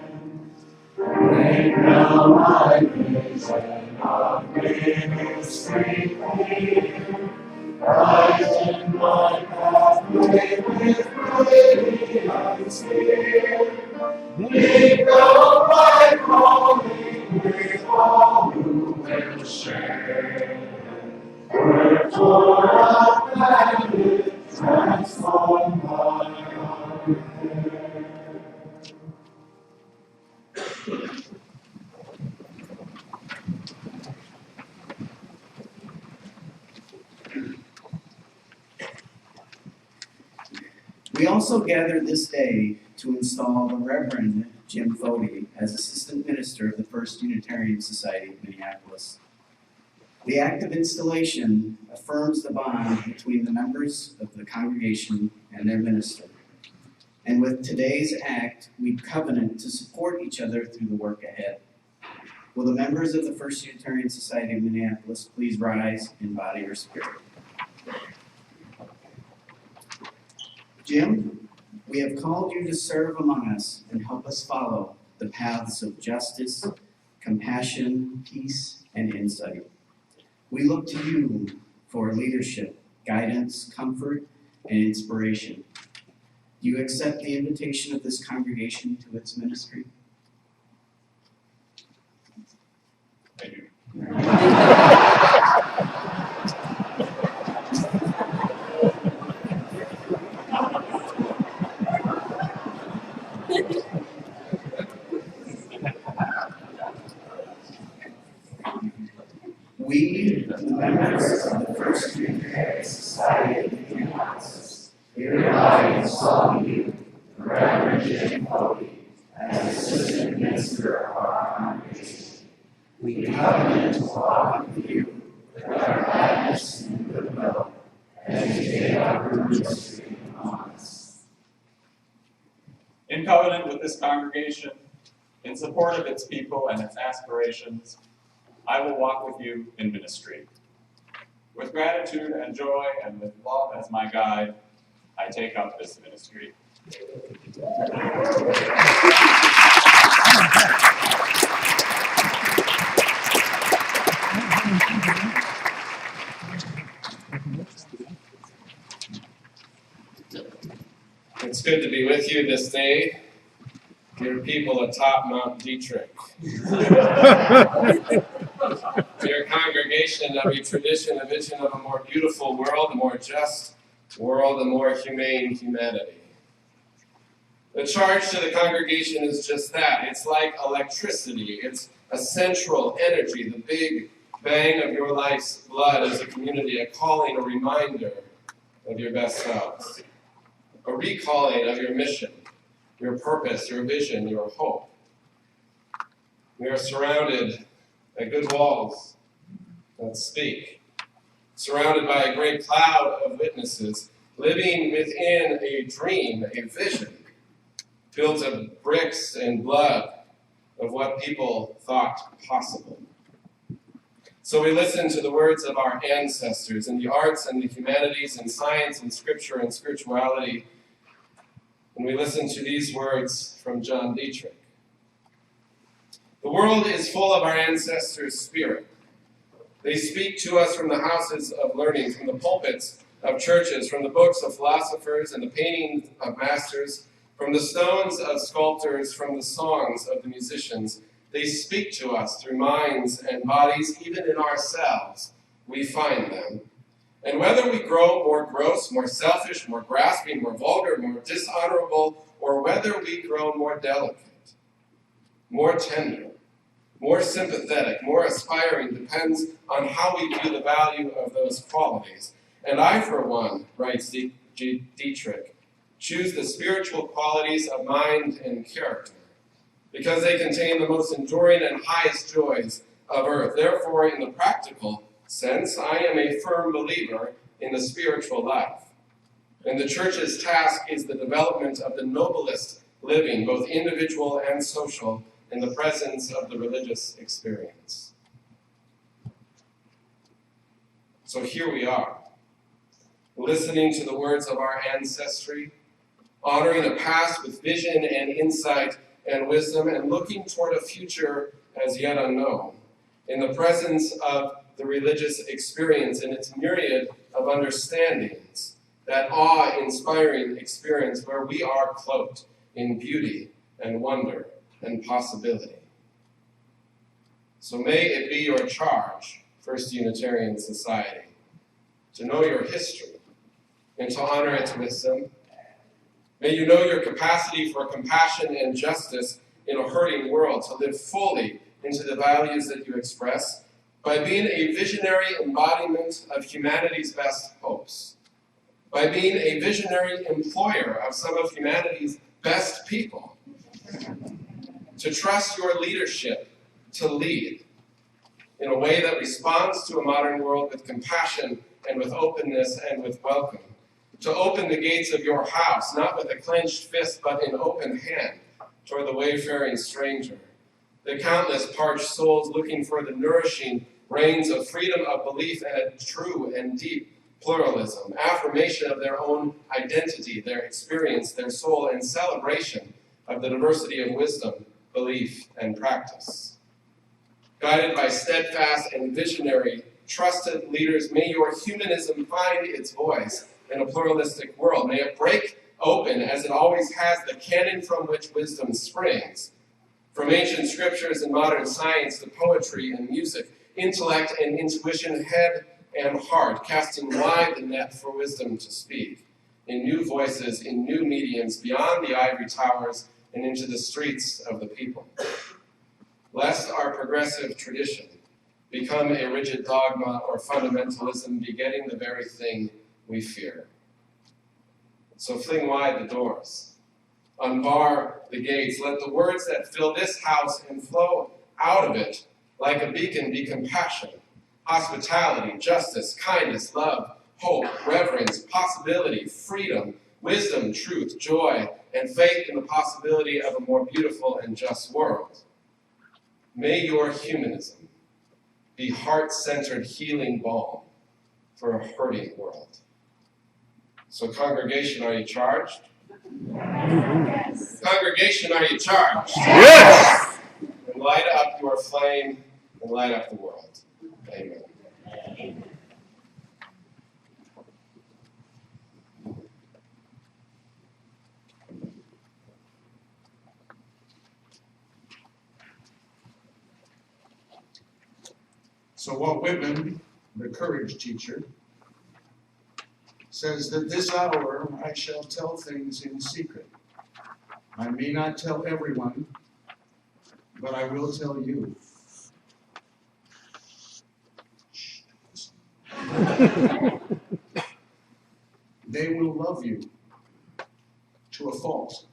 Bring now my vision of ministry clear, brighten my pathway with radiance here. Be thou my calling with all who will share. Wherefore a planet transform my heart.
We also gathered this day to install the Reverend Jim Foti as Assistant Minister of the First Unitarian Society of Minneapolis. The act of installation affirms the bond between the members of the congregation and their minister. And with today's act, we covenant to support each other through the work ahead. Will the members of the First Unitarian Society of Minneapolis please rise in body or spirit? Jim, we have called you to serve among us and help us follow the paths of justice, compassion, peace, and insight. We look to you for leadership, guidance, comfort, and inspiration. Do you accept the invitation of this congregation to its ministry?
I do.
We, the members of the First Unitarian Society of Minneapolis, hereby install you, Reverend Jim Foti, as Assistant Minister of our congregation. We covenant to walk with you with our gladness and goodwill as you take up your ministry among us.
In covenant with this congregation, in support of its people and its aspirations, I will walk with you in ministry. With gratitude and joy and with love as my guide, I take up this ministry.
It's good to be with you this day, dear people atop Mount Dietrich. Dear congregation of a tradition, a vision of a more beautiful world, a more just world, a more humane humanity. The charge to the congregation is just that. It's like electricity. It's a central energy, the big bang of your life's blood as a community, a calling, a reminder of your best selves, a recalling of your mission, your purpose, your vision, your hope. We are surrounded by good walls that speak, surrounded by a great cloud of witnesses, living within a dream, a vision, built of bricks and blood of what people thought possible. So we listen to the words of our ancestors in the arts and the humanities and science and scripture and spirituality. And we listen to these words from John Dietrich. The world is full of our ancestors' spirit. They speak to us from the houses of learning, from the pulpits of churches, from the books of philosophers and the paintings of masters, from the stones of sculptors, from the songs of the musicians. They speak to us through minds and bodies, even in ourselves. We find them. And whether we grow more gross, more selfish, more grasping, more vulgar, more dishonorable, or whether we grow more delicate, more tender, more sympathetic, more aspiring, depends on how we view the value of those qualities. And I, for one, writes Dietrich, choose the spiritual qualities of mind and character, because they contain the most enduring and highest joys of earth. Therefore, in the practical sense, I am a firm believer in the spiritual life. And the church's task is the development of the noblest living, both individual and social, in the presence of the religious experience. So here we are, listening to the words of our ancestry, honoring a past with vision and insight and wisdom, and looking toward a future as yet unknown, in the presence of the religious experience and its myriad of understandings, that awe-inspiring experience where we are cloaked in beauty and wonder and possibility. So may it be your charge, First Unitarian Society, to know your history and to honor its wisdom. May you know your capacity for compassion and justice in a hurting world, to live fully into the values that you express by being a visionary embodiment of humanity's best hopes, by being a visionary employer of some of humanity's best people, to trust your leadership to lead in a way that responds to a modern world with compassion and with openness and with welcome, to open the gates of your house, not with a clenched fist, but in open hand toward the wayfaring stranger, the countless parched souls looking for the nourishing rains of freedom of belief and a true and deep pluralism, affirmation of their own identity, their experience, their soul, and celebration of the diversity of wisdom, belief, and practice. Guided by steadfast and visionary, trusted leaders, may your humanism find its voice in a pluralistic world. May it break open, as it always has, the canon from which wisdom springs. From ancient scriptures and modern science to poetry and music, intellect and intuition, head and heart, casting wide the net for wisdom to speak, in new voices, in new mediums, beyond the ivory towers and into the streets of the people. Lest our progressive tradition become a rigid dogma or fundamentalism, begetting the very thing we fear. So fling wide the doors, unbar the gates, let the words that fill this house and flow out of it like a beacon be compassion, hospitality, justice, kindness, love, hope, reverence, possibility, freedom, wisdom, truth, joy, and faith in the possibility of a more beautiful and just world. May your humanism be heart-centered healing balm for a hurting world. So congregation, are you charged? Yes. Congregation, are you charged?
Yes!
And light up your flame and light up the world. Amen.
So Walt Whitman, the courage teacher, says that this hour I shall tell things in secret. I may not tell everyone, but I will tell you. They will love you to a fault.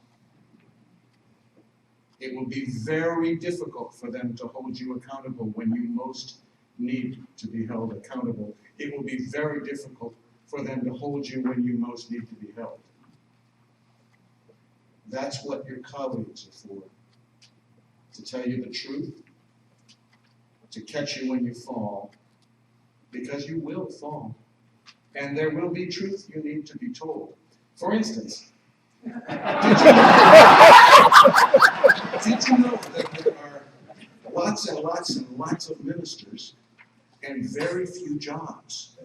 It will be very difficult for them to hold you accountable when you most need to be held accountable. It will be very difficult for them to hold you when you most need to be held. That's what your colleagues are for. To tell you the truth, to catch you when you fall,
because you will fall. And there will be truth you need to be told. For instance, did you know that there are lots and lots and lots of ministers and very few jobs?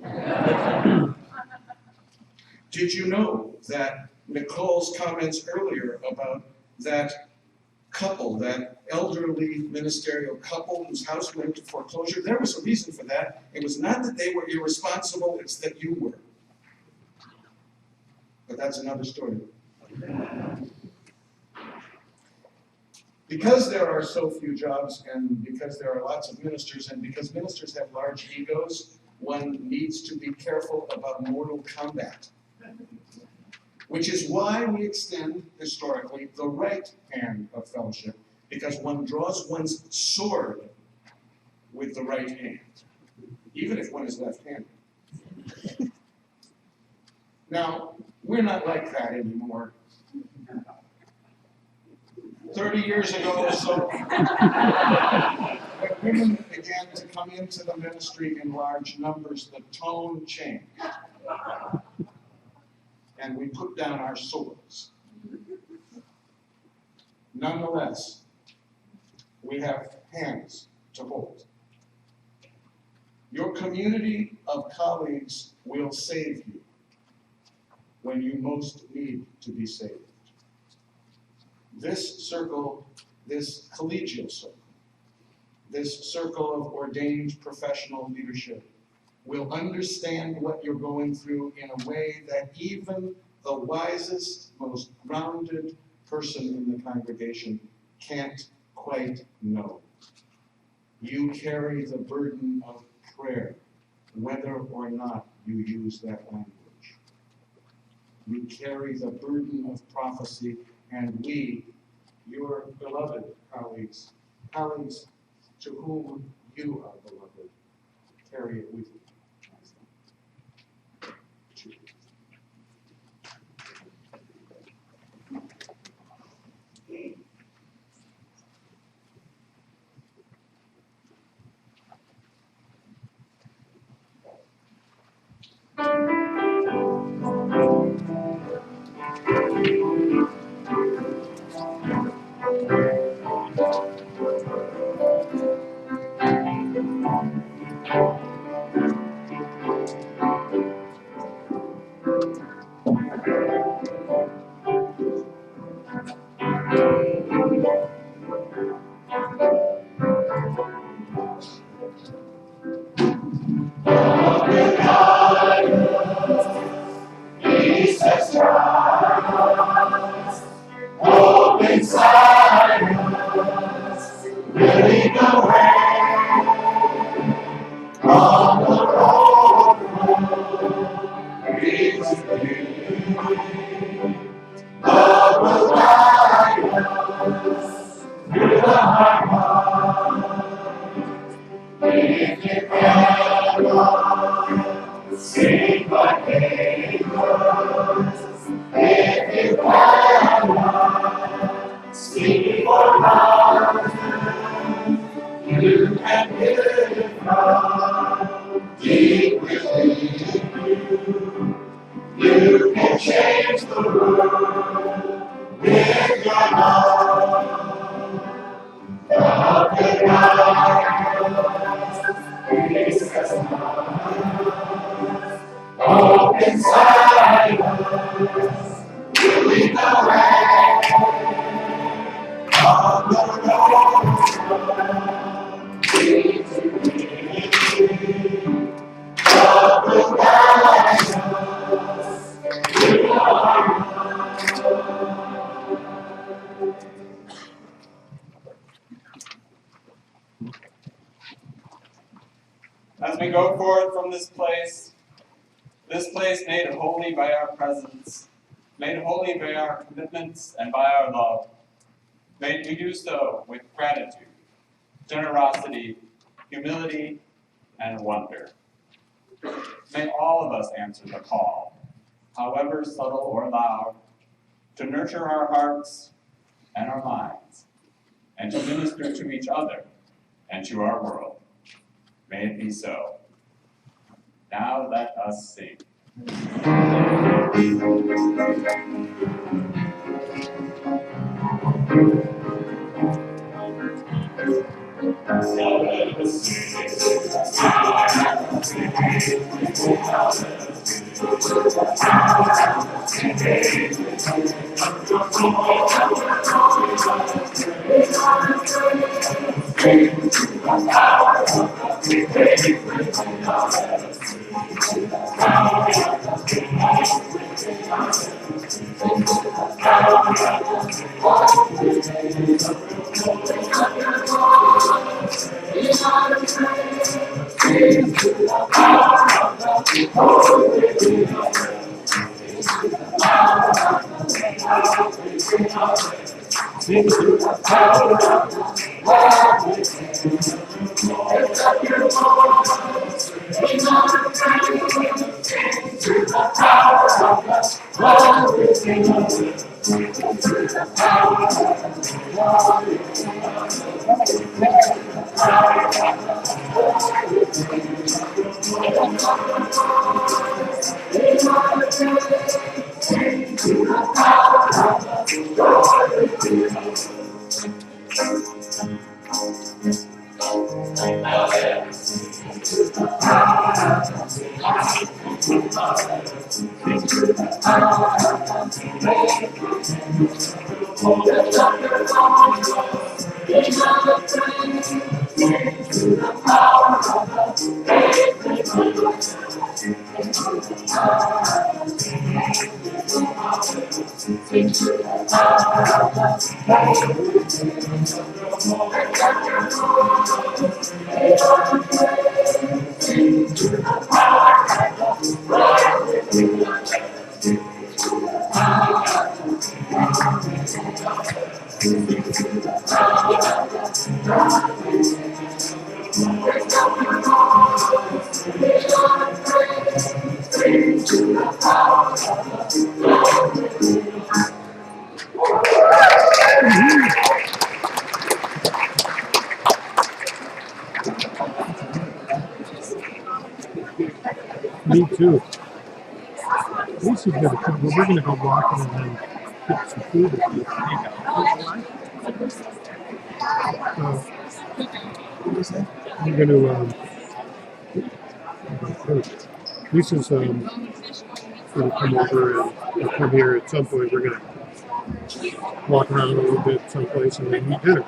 Did you know that Nicole's comments earlier about that couple, that elderly ministerial couple whose house went into foreclosure, there was a reason for that. It was not that they were irresponsible, it's that you were. But that's another story. Because there are so few jobs, and because there are lots of ministers, and because ministers have large egos, one needs to be careful about mortal combat. Which is why we extend, historically, the right hand of fellowship, because one draws one's sword with the right hand, even if one is left-handed. Now, we're not like that anymore. 30 years ago or so, when women began to come into the ministry in large numbers, the tone changed. And we put down our swords. Nonetheless, we have hands to hold. Your community of colleagues will save you when you most need to be saved. This circle, this collegial circle, this circle of ordained professional leadership will understand what you're going through in a way that even the wisest, most grounded person in the congregation can't quite know. You carry the burden of prayer, whether or not you use that language. You carry the burden of prophecy, and we, your beloved colleagues, colleagues to whom you are beloved, carry it with you.
As we go forth from this place made holy by our presence, made holy by our commitments and by our love, may we do so with gratitude, generosity, humility, and wonder. May all of us answer the call, however subtle or loud, to nurture our hearts and our minds, and to minister to each other and to our world. May it be so. Now let us sing.
Me too. Lisa's gonna come. We're gonna go walking and then get some food. We're gonna. Lisa's gonna come over and come here at some point. We're gonna walk around a little bit someplace and then eat dinner.